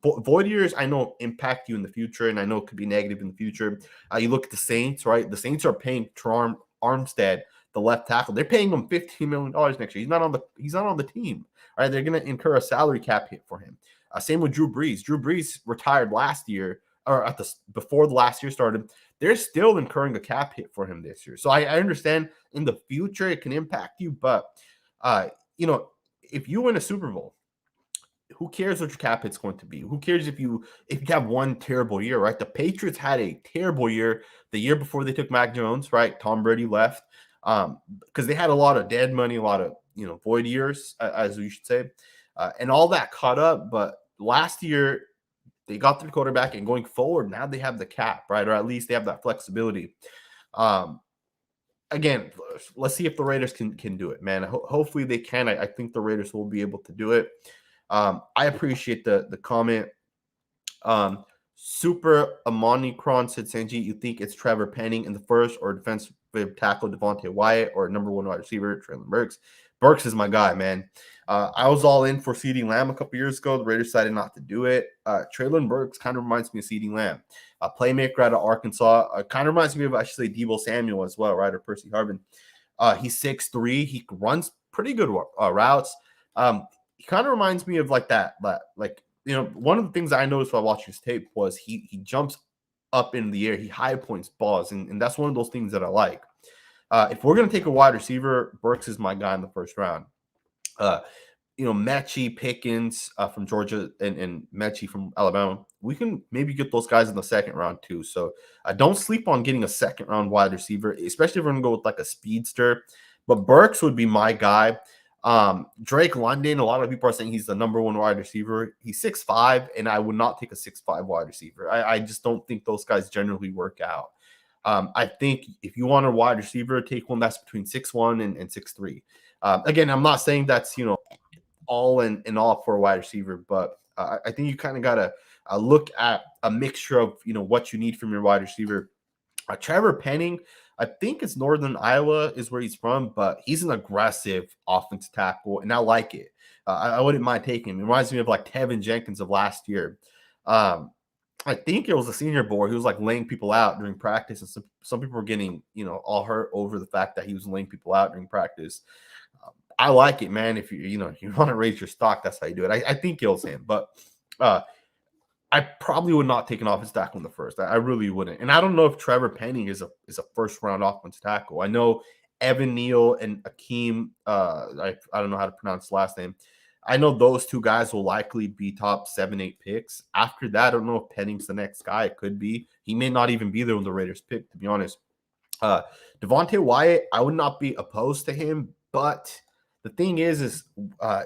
[SPEAKER 1] void years, I know, impact you in the future, and I know it could be negative in the future. You look at the Saints, right? The Saints are paying Teron Armstead, the left tackle. They're paying him $15 million next year. He's not on the team, right? They're going to incur a salary cap hit for him. Same with Drew Brees. Drew Brees retired last year, or before the last year started. They're still incurring a cap hit for him this year. So I understand in the future it can impact you, but if you win a Super Bowl, who cares what your cap hit's going to be? Who cares if you have one terrible year, right? The Patriots had a terrible year the year before they took Mac Jones, right? Tom Brady left because they had a lot of dead money, a lot of void years, as we should say, and all that caught up. But last year they got their quarterback, and going forward now they have the cap, right? Or at least they have that flexibility. Again, let's see if the Raiders can do it, man. Hopefully they can. I think the Raiders will be able to do it. I appreciate the comment. Super Amanicron said, Sanjit, you think it's Trevor Penning in the first, or defensive tackle Devontae Wyatt, or number one wide receiver Traylon Burks? Burks is my guy, man. I was all in for CeeDee Lamb a couple years ago. The Raiders decided not to do it. Traylon Burks kind of reminds me of CeeDee Lamb, a playmaker out of Arkansas. Kind of reminds me of, I should say, Deebo Samuel as well, right? Or Percy Harvin. He's 6'3". He runs pretty good routes. He kind of reminds me of like that. One of the things I noticed while watching his tape was he jumps up in the air. He high points balls, and that's one of those things that I like. If we're going to take a wide receiver, Burks is my guy in the first round. Mechie, Pickens from Georgia, and Mechie from Alabama, we can maybe get those guys in the second round too. So don't sleep on getting a second round wide receiver, especially if we're going to go with like a speedster. But Burks would be my guy. Drake London, a lot of people are saying he's the number one wide receiver. He's 6'5", and I would not take a 6'5" wide receiver. I just don't think those guys generally work out. I think if you want a wide receiver, take one that's between 6'1" and 6'3". Again, I'm not saying that's all in all for a wide receiver, but I think you kind of got to look at a mixture of what you need from your wide receiver. Trevor Penning, I think it's Northern Iowa is where he's from, but he's an aggressive offensive tackle, and I like it. I wouldn't mind taking him. It reminds me of like Tevin Jenkins of last year. I think it was the Senior Bowl. He was like laying people out during practice, and some people were getting all hurt over the fact that he was laying people out during practice. I like it, man. If you want to raise your stock, that's how you do it. I think kills him, but I probably would not take an offensive tackle in the first. I really wouldn't. And I don't know if Trevor Penning is a first round offensive tackle. I know Evan Neal and Akeem. I don't know how to pronounce his last name. I know those two guys will likely be top 7-8 picks. After that, I don't know if Penning's the next guy. It could be. He may not even be there when the Raiders pick, to be honest. Devontae Wyatt, I would not be opposed to him, but the thing is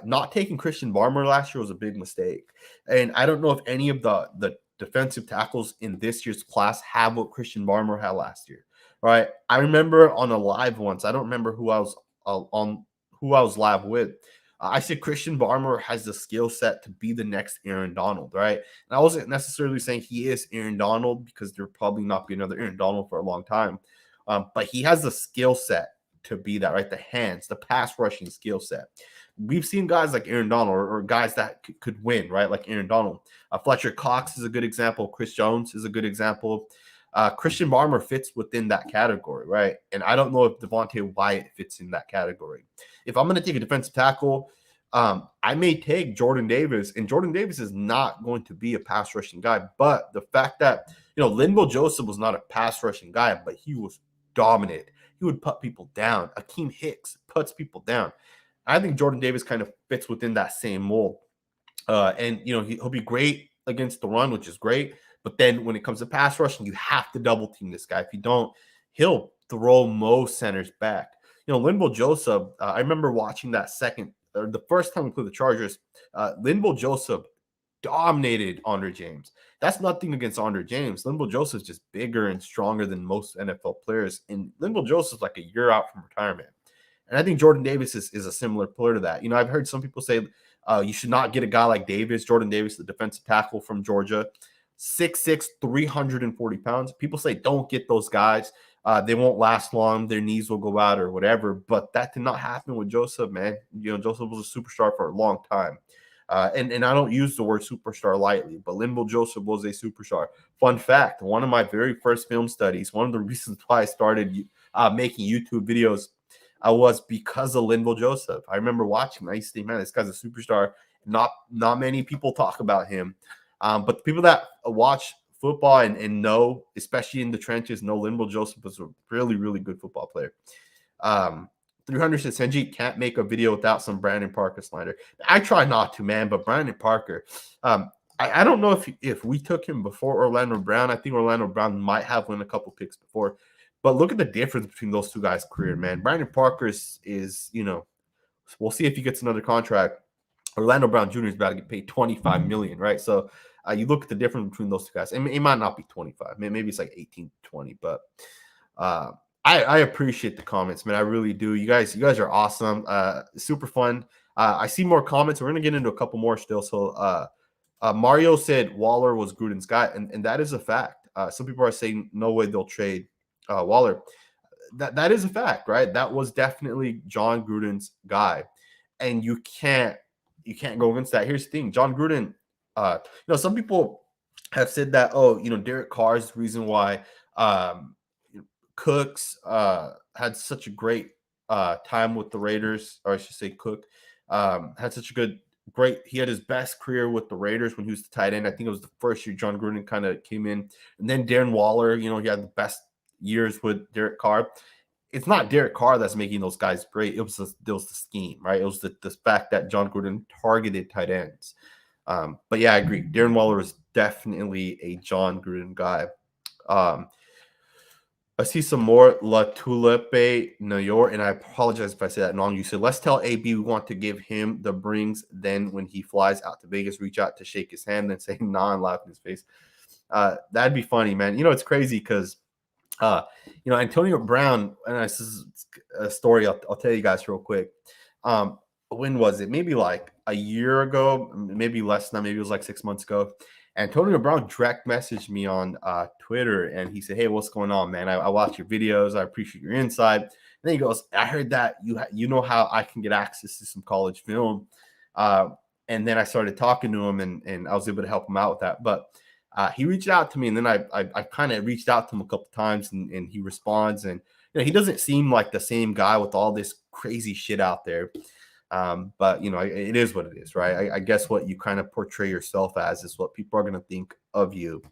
[SPEAKER 1] not taking Christian Barmore last year was a big mistake. And I don't know if any of the defensive tackles in this year's class have what Christian Barmore had last year, right? I remember on a live once, I don't remember who I was live with. I said Christian Barmore has the skill set to be the next Aaron Donald, right? And I wasn't necessarily saying he is Aaron Donald, because there'll probably not be another Aaron Donald for a long time. But he has the skill set to be that, right? The hands, the pass rushing skill set. We've seen guys like Aaron Donald or guys that could win, right? Like Aaron Donald. Fletcher Cox is a good example. Chris Jones is a good example. Christian Barmore fits within that category, right? And I don't know if Devontae Wyatt fits in that category. If I'm going to take a defensive tackle, I may take Jordan Davis, and Jordan Davis is not going to be a pass rushing guy. But the fact that, Linval Joseph was not a pass rushing guy, but he was dominant. He would put people down. Akeem Hicks puts people down. I think Jordan Davis kind of fits within that same mold. And he'll be great against the run, which is great. But then when it comes to pass rushing, you have to double team this guy. If you don't, he'll throw most centers back. Linval Joseph, I remember watching that the first time we played the Chargers, Linval Joseph dominated Andre James. That's nothing against Andre James. Linval Joseph's just bigger and stronger than most NFL players. And Linval Joseph's like a year out from retirement. And I think Jordan Davis is a similar player to that. I've heard some people say you should not get a guy like Davis, Jordan Davis, the defensive tackle from Georgia, 6'6", 340 pounds. People say don't get those guys. They won't last long. Their knees will go out or whatever. But that did not happen with Joseph, man. Joseph was a superstar for a long time. And I don't use the word superstar lightly, but Linval Joseph was a superstar. Fun fact, one of my very first film studies, one of the reasons why I started making YouTube videos was because of Linval Joseph. I remember watching. I used to think, man, this guy's a superstar. Not many people talk about him. But the people that watch football and know, especially in the trenches, know Linval Joseph was a really, really good football player. 300 says Sanjit can't make a video without some Brandon Parker slander. I try not to, man, but Brandon Parker, I don't know if we took him before Orlando Brown. I think Orlando Brown might have won a couple picks before. But look at the difference between those two guys' career, man. Brandon Parker is we'll see if he gets another contract. Orlando Brown Jr. is about to get paid $25 million, right? So you look at the difference between those two guys. It might not be 25. Maybe it's like 18, 20. But I appreciate the comments, man. I really do. You guys are awesome. Super fun. I see more comments. We're gonna get into a couple more still. So Mario said Waller was Gruden's guy, and that is a fact. Some people are saying no way they'll trade Waller. That is a fact, right? That was definitely John Gruden's guy, and you can't go against that. Here's the thing, John Gruden. Some people have said that Derek Carr is the reason why Cooks had such a great time with the Raiders, or I should say Cook had such a he had his best career with the Raiders when he was the tight end. I think it was the first year John Gruden kind of came in. And then Darren Waller, he had the best years with Derek Carr. It's not Derek Carr that's making those guys great. It was the scheme, right? It was the fact that John Gruden targeted tight ends. But yeah, I agree. Darren Waller is definitely a John Gruden guy. I see some more La Tulipe, New York, and I apologize if I say that wrong. You said, let's tell AB we want to give him the brings. Then when he flies out to Vegas, reach out to shake his hand and say nah and laugh in his face. That'd be funny, man. It's crazy because, Antonio Brown, and this is a story I'll tell you guys real quick. When was it? Maybe like a year ago, maybe less than that. Maybe it was like 6 months ago. Antonio Brown direct messaged me on Twitter, and he said, hey, what's going on, man? I watch your videos. I appreciate your insight. And then he goes, I heard that you know how I can get access to some college film. And then I started talking to him, and I was able to help him out with that. But he reached out to me, and then I kind of reached out to him a couple times, and he responds. And he doesn't seem like the same guy with all this crazy shit out there. But it is what it is, right? I guess what you kind of portray yourself as is what people are going to think of you.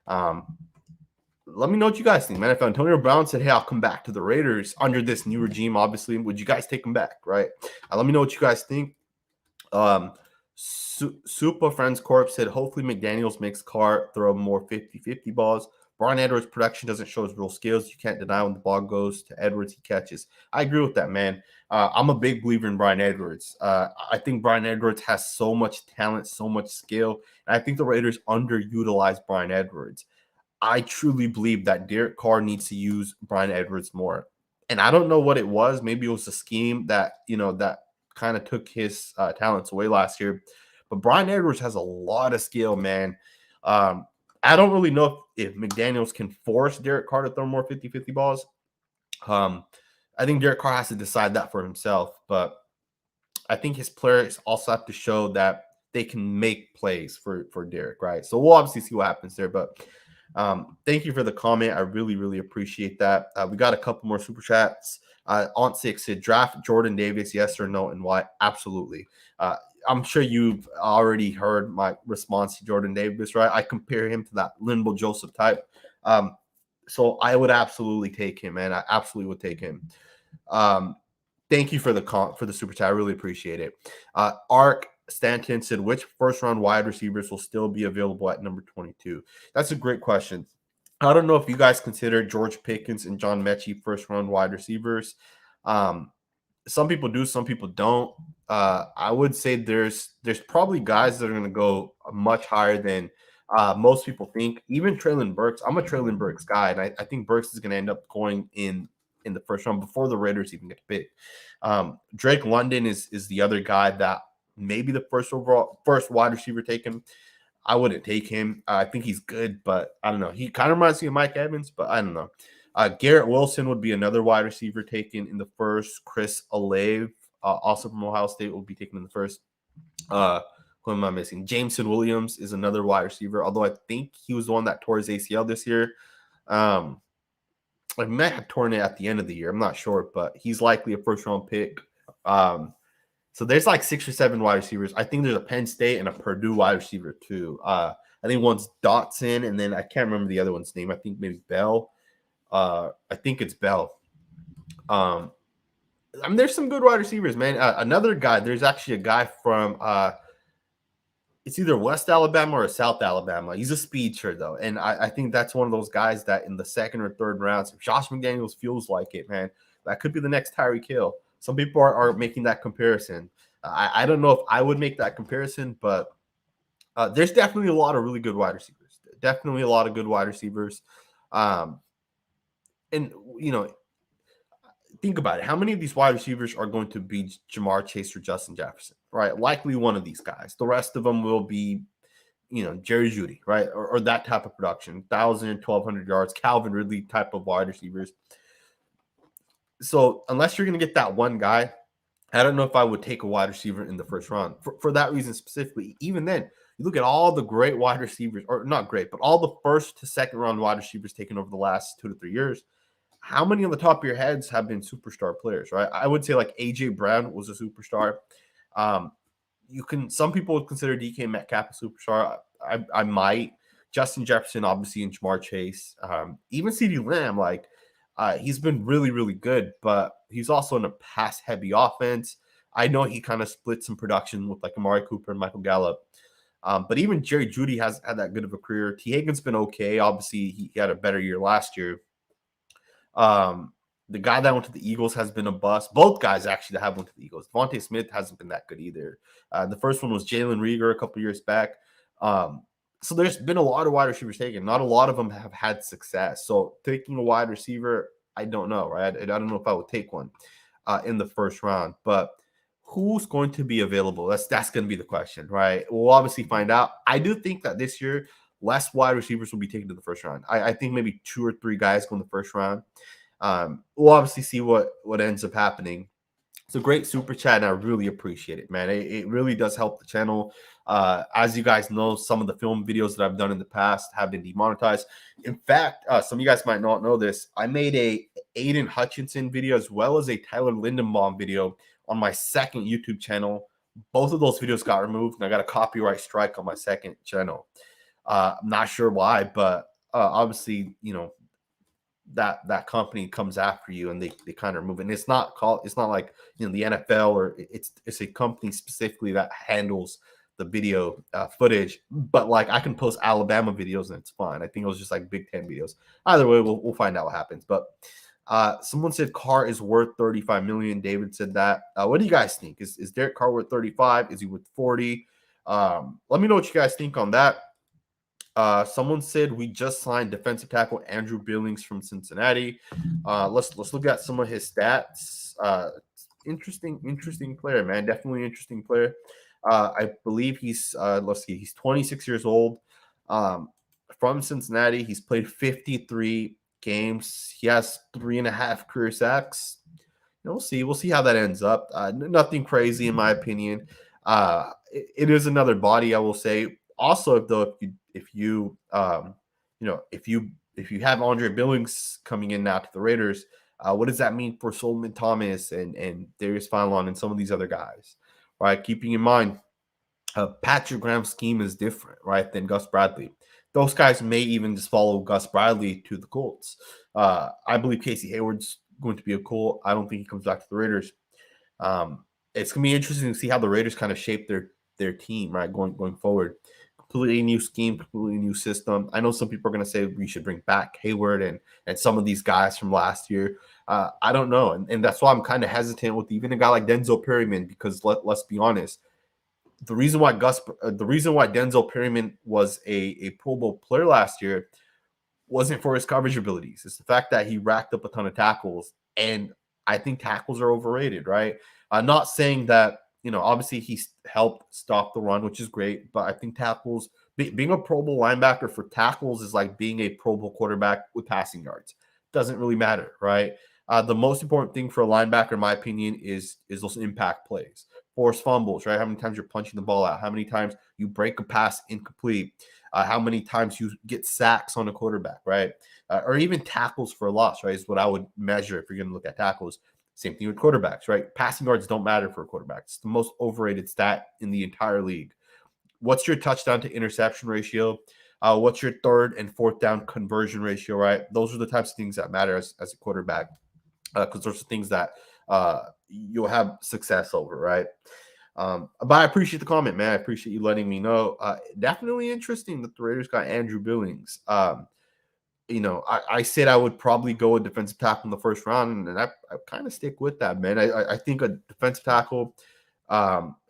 [SPEAKER 1] Let me know what you guys think, man. If Antonio Brown said, hey, I'll come back to the Raiders under this new regime, obviously, would you guys take him back, right? Let me know what you guys think. Super Friends Corp said, hopefully McDaniels makes Carr throw more 50-50 balls. Brian Edwards' production doesn't show his real skills. You can't deny when the ball goes to Edwards, he catches. I agree with that, man. I'm a big believer in Brian Edwards. I think Brian Edwards has so much talent, so much skill, and I think the Raiders underutilize Brian Edwards. I truly believe that Derek Carr needs to use Brian Edwards more. And I don't know what it was. Maybe it was a scheme that, that kind of took his talents away last year. But Brian Edwards has a lot of skill, man. I don't really know if McDaniels can force Derek Carr to throw more 50-50 balls. I think Derek Carr has to decide that for himself. But I think his players also have to show that they can make plays for Derek, right? So we'll obviously see what happens there. But thank you for the comment. I really, really appreciate that. We got a couple more super chats. Aunt Six said, draft Jordan Davis, yes or no, and why? Absolutely. I'm sure you've already heard my response to Jordan Davis, right? I compare him to that Linval Joseph type. So I would absolutely take him, man. I absolutely would take him. Thank you for the super chat. I really appreciate it. Ark Stanton said, which first-round wide receivers will still be available at number 22? That's a great question. I don't know if you guys consider George Pickens and John Mechie first-round wide receivers. Some people do, some people don't. I would say there's probably guys that are going to go much higher than most people think. Even Treylon Burks. I'm a Treylon Burks guy, and I think Burks is going to end up going in the first round before the Raiders even get picked. Drake London is the other guy that maybe the first wide receiver taken. I wouldn't take him. I think he's good, but I don't know. He kind of reminds me of Mike Evans, but I don't know. Garrett Wilson would be another wide receiver taken in the first. Chris Olave, also from Ohio State, will be taken in the first. Who am I missing? Jameson Williams is another wide receiver, although I think he was the one that tore his ACL this year. I might have torn it at the end of the year. I'm not sure, but he's likely a first-round pick. So there's like 6 or 7 wide receivers. I think there's a Penn State and a Purdue wide receiver too. I think one's Dotson, and then I can't remember the other one's name. I think maybe Bell. I think it's Bell. I mean, there's some good wide receivers, man. Another guy, there's actually a guy from it's either West Alabama or South Alabama. He's a speedster, though. And I think that's one of those guys that in the second or third rounds, if Josh McDaniels feels like it, man, that could be the next Tyreek Hill. Some people are making that comparison. I don't know if I would make that comparison, but there's definitely a lot of really good wide receivers. Definitely a lot of good wide receivers. And, you know, think about it. How many of these wide receivers are going to be Jamar Chase or Justin Jefferson, right? Likely one of these guys. The rest of them will be, Jerry Jeudy, right? Or that type of production, 1,000, 1,200 yards, Calvin Ridley type of wide receivers. So unless you're going to get that one guy, I don't know if I would take a wide receiver in the first round for that reason specifically. Even then, you look at all the great wide receivers, or not great, but all the first to second round wide receivers taken over the last 2 to 3 years. How many on the top of your heads have been superstar players, right? I would say like AJ Brown was a superstar. Some people would consider DK Metcalf a superstar. I might. Justin Jefferson, obviously, and Jamar Chase. Even CeeDee Lamb, he's been really, really good, but he's also in a pass-heavy offense. I know he kind of split some production with like Amari Cooper and Michael Gallup. But even Jerry Jeudy has had that good of a career. T. Higgins been okay. Obviously, he had a better year last year. The guy that went to the Eagles has been a bust. Both guys actually that have went to the Eagles. Devontae Smith hasn't been that good either. The first one was Jalen Reagor a couple years back. So there's been a lot of wide receivers taken. Not a lot of them have had success. So taking a wide receiver, I don't know, right? I don't know if I would take one in the first round. But who's going to be available? That's going to be the question, right? We'll obviously find out. I do think that this year, less wide receivers will be taken to the first round. I think maybe 2 or 3 guys go in the first round. We'll obviously see what ends up happening. It's a great super chat, and I really appreciate it, man. It really does help the channel. As you guys know, some of the film videos that I've done in the past have been demonetized. In fact, some of you guys might not know this. I made a Aiden Hutchinson video as well as a Tyler Lindenbaum video on my second YouTube channel. Both of those videos got removed, and I got a copyright strike on my second channel. I'm not sure why, but obviously, that company comes after you and they kind of remove it. And it's not like the NFL, or it's a company specifically that handles the video footage. But like I can post Alabama videos and it's fine. I think it was just like Big Ten videos. Either way, we'll find out what happens. But someone said Carr is worth 35 million. David said that. What do you guys think? Is Derek Carr worth 35? Is he worth 40? Let me know what you guys think on that. Someone said we just signed defensive tackle Andrew Billings from Cincinnati. Let's look at some of his stats. Interesting player, man. Definitely interesting player. I believe he's 26 years old. From Cincinnati, he's played 53 games. He has 3.5 career sacks. We'll see how that ends up. Nothing crazy in my opinion. It is another body, I will say. Also, though, if you have Andre Billings coming in now to the Raiders, what does that mean for Solomon Thomas and Darius Philon and some of these other guys, right? Keeping in mind, Patrick Graham's scheme is different, right, than Gus Bradley. Those guys may even just follow Gus Bradley to the Colts. I believe Casey Hayward's going to be a Colt. I don't think he comes back to the Raiders. It's going to be interesting to see how the Raiders kind of shape their their team, right? Going forward, completely new scheme, completely new system. I know some people are going to say we should bring back Hayward and some of these guys from last year. I don't know, and that's why I'm kind of hesitant with even a guy like Denzel Perryman, because let's be honest, the reason why Denzel Perryman was a Pro Bowl player last year wasn't for his coverage abilities. It's the fact that he racked up a ton of tackles, and I think tackles are overrated, right? I'm not saying that, obviously he's helped stop the run, which is great, but I think tackles, being a Pro Bowl linebacker for tackles is like being a Pro Bowl quarterback with passing yards. Doesn't really matter, right? The most important thing for a linebacker, in my opinion, is those impact plays, forced fumbles, right? How many times you're punching the ball out, how many times you break a pass incomplete, how many times you get sacks on a quarterback, right? Or even tackles for a loss, right? Is what I would measure if you're going to look at tackles. Same thing with quarterbacks, right? Passing yards don't matter for a quarterback. It's the most overrated stat in the entire league. What's your touchdown to interception ratio? What's your third and fourth down conversion ratio, right? Those are the types of things that matter as a quarterback, because those are things that you'll have success over, right? But I appreciate the comment, man. I appreciate you letting me know. Definitely interesting that the Raiders got Andrew Billings. I said I would probably go a defensive tackle in the first round, and I kind of stick with that, man. I think a defensive tackle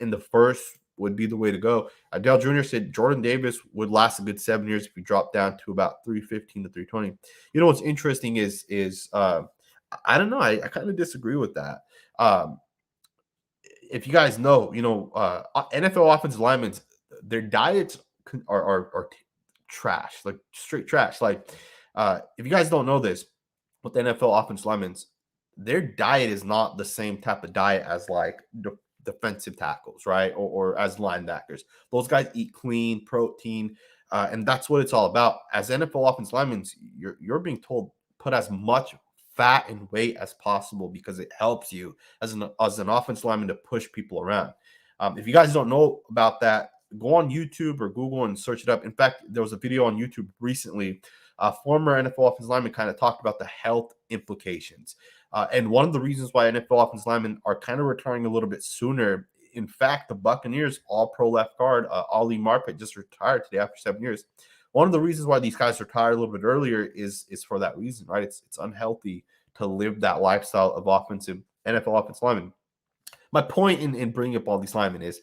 [SPEAKER 1] in the first would be the way to go. Dale Jr. said Jordan Davis would last a good 7 years if we drop down to about 315 to 320. You know what's interesting is I don't know. I kind of disagree with that. If you guys know, NFL offensive linemen, their diets are trash, like straight trash. Like, if you guys don't know this, with the NFL offensive linemen, their diet is not the same type of diet as like defensive tackles, right? Or as linebackers. Those guys eat clean protein, and that's what it's all about. As NFL offensive linemen, you're being told put as much fat and weight as possible because it helps you as an offensive lineman to push people around. If you guys don't know about that, go on YouTube or Google and search it up. In fact, there was a video on YouTube recently. A former NFL offensive lineman kind of talked about the health implications. And one of the reasons why NFL offensive linemen are kind of retiring a little bit sooner. In fact, the Buccaneers all-pro left guard, Ali Marpet, just retired today after 7 years. One of the reasons why these guys retire a little bit earlier is for that reason, right? It's unhealthy to live that lifestyle of NFL offensive linemen. My point in bringing up all these linemen is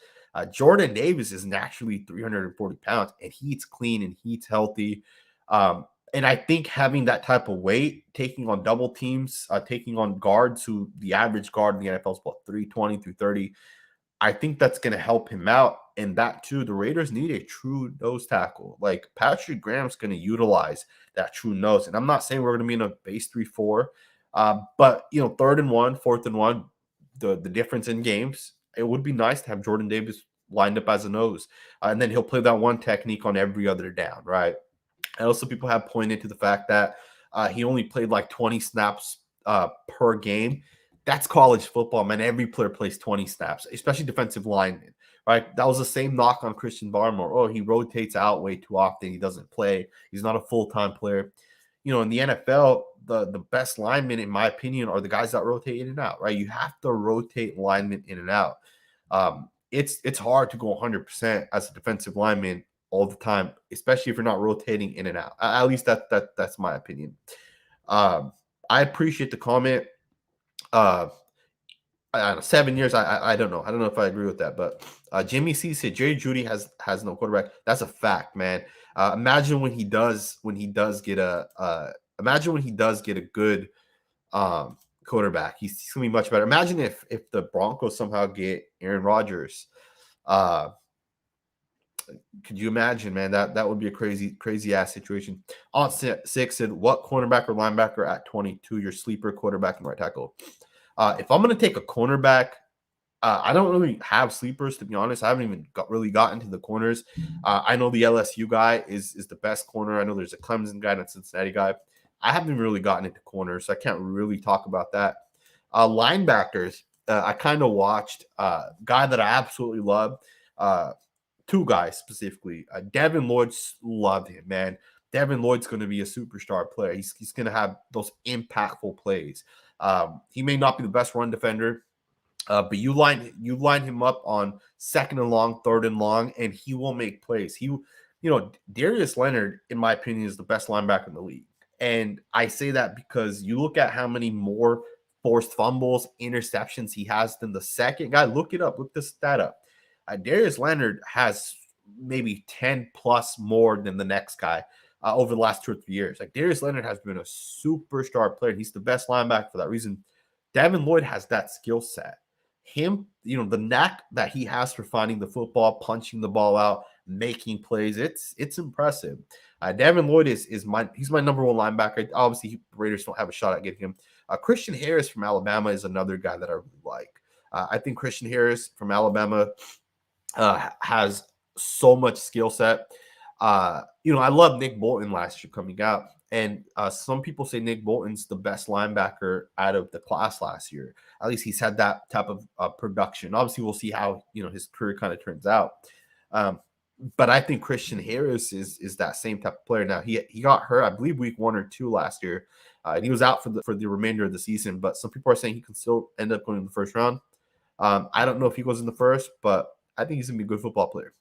[SPEAKER 1] Jordan Davis is naturally 340 pounds, and he eats clean and he eats healthy. And I think having that type of weight, taking on double teams, taking on guards who the average guard in the NFL is about 320, 330, I think that's going to help him out. And that too, the Raiders need a true nose tackle. Like Patrick Graham's going to utilize that true nose. And I'm not saying we're going to be in a base 3-4, but third and one, fourth and one, the difference in games, it would be nice to have Jordan Davis lined up as a nose. And then he'll play that one technique on every other down, right? And also people have pointed to the fact that he only played like 20 snaps per game. That's college football, man. Every player plays 20 snaps, especially defensive linemen, right? That was the same knock on Christian Barmore. Oh, he rotates out way too often. He doesn't play. He's not a full-time player. In the NFL, the best linemen, in my opinion, are the guys that rotate in and out, right? You have to rotate linemen in and out. It's hard to go 100% as a defensive lineman all the time, especially if you're not rotating in and out. At least that's my opinion. I appreciate the comment. I don't know, 7 years. I don't know. I don't know if I agree with that, but Jimmy C said Jerry Jeudy has no quarterback. That's a fact, man. Imagine when he does get a good quarterback. He's gonna be much better. Imagine if the Broncos somehow get Aaron Rodgers. Could you imagine, man? That would be a crazy ass situation. On 6 said, what cornerback or linebacker at 22 your sleeper quarterback and right tackle? If I'm going to take a cornerback, I don't really have sleepers, to be honest. I haven't even gotten to the corners. I know the LSU guy is the best corner. I know there's a Clemson guy and a Cincinnati guy. I haven't really gotten into corners, so I can't really talk about that. Linebackers, I kind of watched a guy that I absolutely love. Two guys specifically. Devin Lloyd, love him, man. Devin Lloyd's going to be a superstar player. He's going to have those impactful plays. He may not be the best run defender, But you line him up on second and long, third and long, and he will make plays. Darius Leonard, in my opinion, is the best linebacker in the league. And I say that because you look at how many more forced fumbles, interceptions he has than the second guy. Look it up. Look this stat up. Darius Leonard has maybe 10 plus more than the next guy over the last 2 or 3 years. Like, Darius Leonard has been a superstar player. He's the best linebacker for that reason. Devin Lloyd has that skill set. Him, the knack that he has for finding the football, punching the ball out, making plays, it's impressive. Devin Lloyd he's my number one linebacker. Obviously, Raiders don't have a shot at getting him. Christian Harris from Alabama is another guy that I really like. I think Christian Harris from Alabama has so much skill set. I love Nick Bolton last year coming out, and some people say Nick Bolton's the best linebacker out of the class last year. At least he's had that type of production. Obviously, we'll see how his career kind of turns out. But I think Christian Harris is that same type of player. Now he got hurt, I believe, week 1 or 2 last year, and he was out for the remainder of the season. But some people are saying he can still end up going in the first round. I don't know if he goes in the first, but I think he's gonna be a good football player.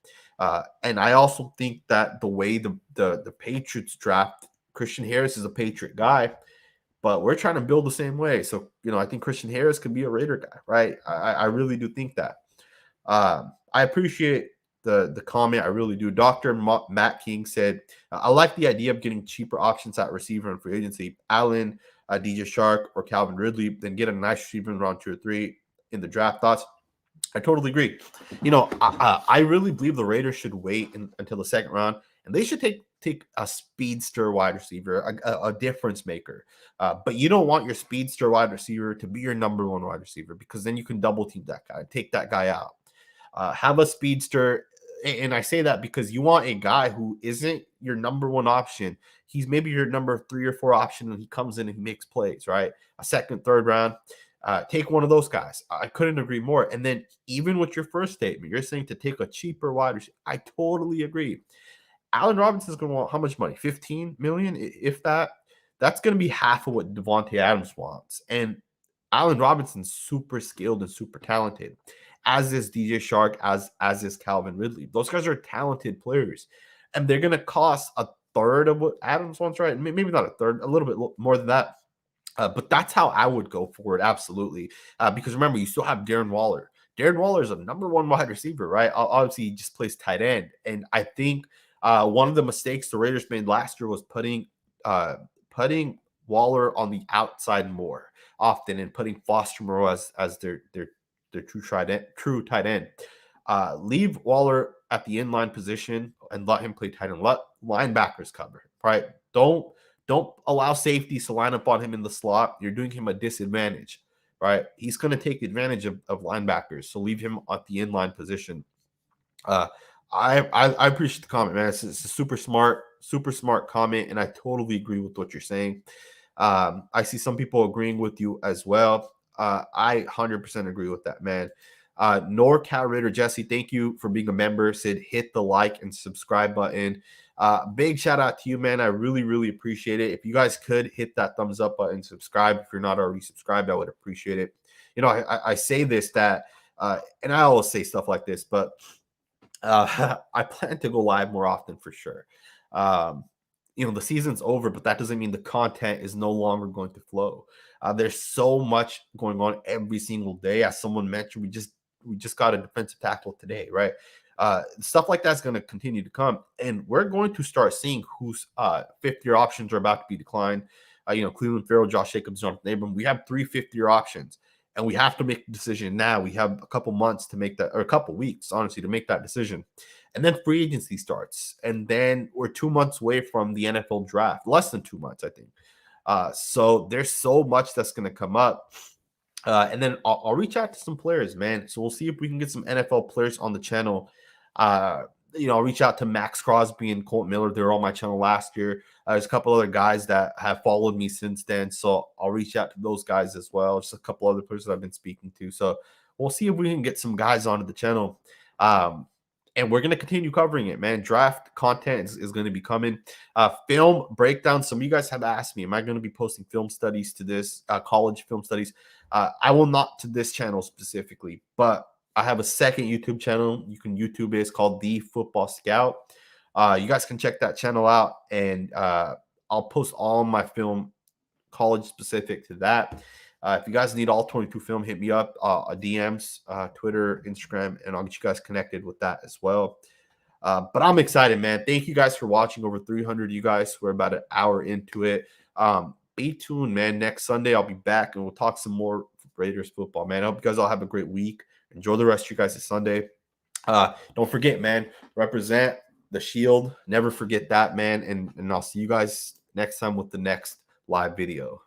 [SPEAKER 1] And I also think that the way the Patriots draft, Christian Harris is a Patriot guy, but we're trying to build the same way. So, I think Christian Harris could be a Raider guy, right? I really do think that. I appreciate the comment. I really do. Dr. Matt King said, I like the idea of getting cheaper options at receiver and free agency. Allen, DJ Shark, or Calvin Ridley, then get a nice receiver in round 2 or 3 in the draft. Thoughts? I totally agree. I really believe the Raiders should wait until the second round, and they should take a speedster wide receiver, a difference maker. But you don't want your speedster wide receiver to be your number one wide receiver, because then you can double team that guy, take that guy out. Have a speedster, and I say that because you want a guy who isn't your number one option. He's maybe your number 3 or 4 option, and he comes in and he makes plays, right? A second, third round. Take one of those guys. I couldn't agree more. And then even with your first statement, you're saying to take a cheaper wide receiver. I totally agree. Allen Robinson's going to want how much money? $15 million, if that. That's going to be half of what Devontae Adams wants. And Allen Robinson's super skilled and super talented, as is DJ Shark, as is Calvin Ridley. Those guys are talented players, and they're going to cost a third of what Adams wants, right? Maybe not a third, a little bit more than that. But that's how I would go for it, absolutely. Because remember, you still have Darren Waller. Darren Waller is a number 1 wide receiver, right? Obviously, he just plays tight end. And I think one of the mistakes the Raiders made last year was putting Waller on the outside more often, and putting Foster Moreau as their true tight end. Leave Waller at the inline position and let him play tight end. Let linebackers cover, right? Don't allow safeties to line up on him in the slot. You're doing him a disadvantage, right? He's going to take advantage of linebackers, so leave him at the inline position. I appreciate the comment, man. It's a super smart comment, and I totally agree with what you're saying. I see some people agreeing with you as well. I 100% agree with that, man. NorCal Raider Jesse, thank you for being a member. Said hit the like and subscribe button. Big shout out to you, man. I really, really appreciate it. If you guys could hit that thumbs up button, subscribe. If you're not already subscribed, I would appreciate it. I say this and I always say stuff like this, but I plan to go live more often for sure. The season's over, but that doesn't mean the content is no longer going to flow. There's so much going on every single day. As someone mentioned, we just got a defensive tackle today, right? Stuff like that's going to continue to come, and we're going to start seeing whose fifth-year options are about to be declined. Cleveland Farrell, Josh Jacobs, Jonathan Abram. We have 3 fifth-year options, and we have to make a decision now. We have a couple months to make that, or a couple weeks, honestly, to make that decision. And then free agency starts, and then we're 2 months away from the NFL draft, less than 2 months, I think. So there's so much that's going to come up. And then I'll reach out to some players, man. So we'll see if we can get some NFL players on the channel. I'll reach out to Max Crosby and Colt Miller. They were on my channel last year. There's a couple other guys that have followed me since then. So I'll reach out to those guys as well. Just a couple other players that I've been speaking to. So we'll see if we can get some guys onto the channel. and we're going to continue covering it, man. Draft content is going to be coming. Film breakdown. Some of you guys have asked me, am I going to be posting film studies to this, college film studies? I will not to this channel specifically, but I have a second YouTube channel. You can YouTube it. It's called The Football Scout. You guys can check that channel out, and I'll post all my film, college specific to that. If you guys need all 22 film, hit me up, DMs, Twitter, Instagram, and I'll get you guys connected with that as well. But I'm excited, man. Thank you guys for watching. Over 300 you guys. We're about an hour into it. Be tuned, man. Next Sunday, I'll be back, and we'll talk some more Raiders football, man. I hope you guys all have a great week. Enjoy the rest of you guys this Sunday. Don't forget, man, represent the shield. Never forget that, man. And I'll see you guys next time with the next live video.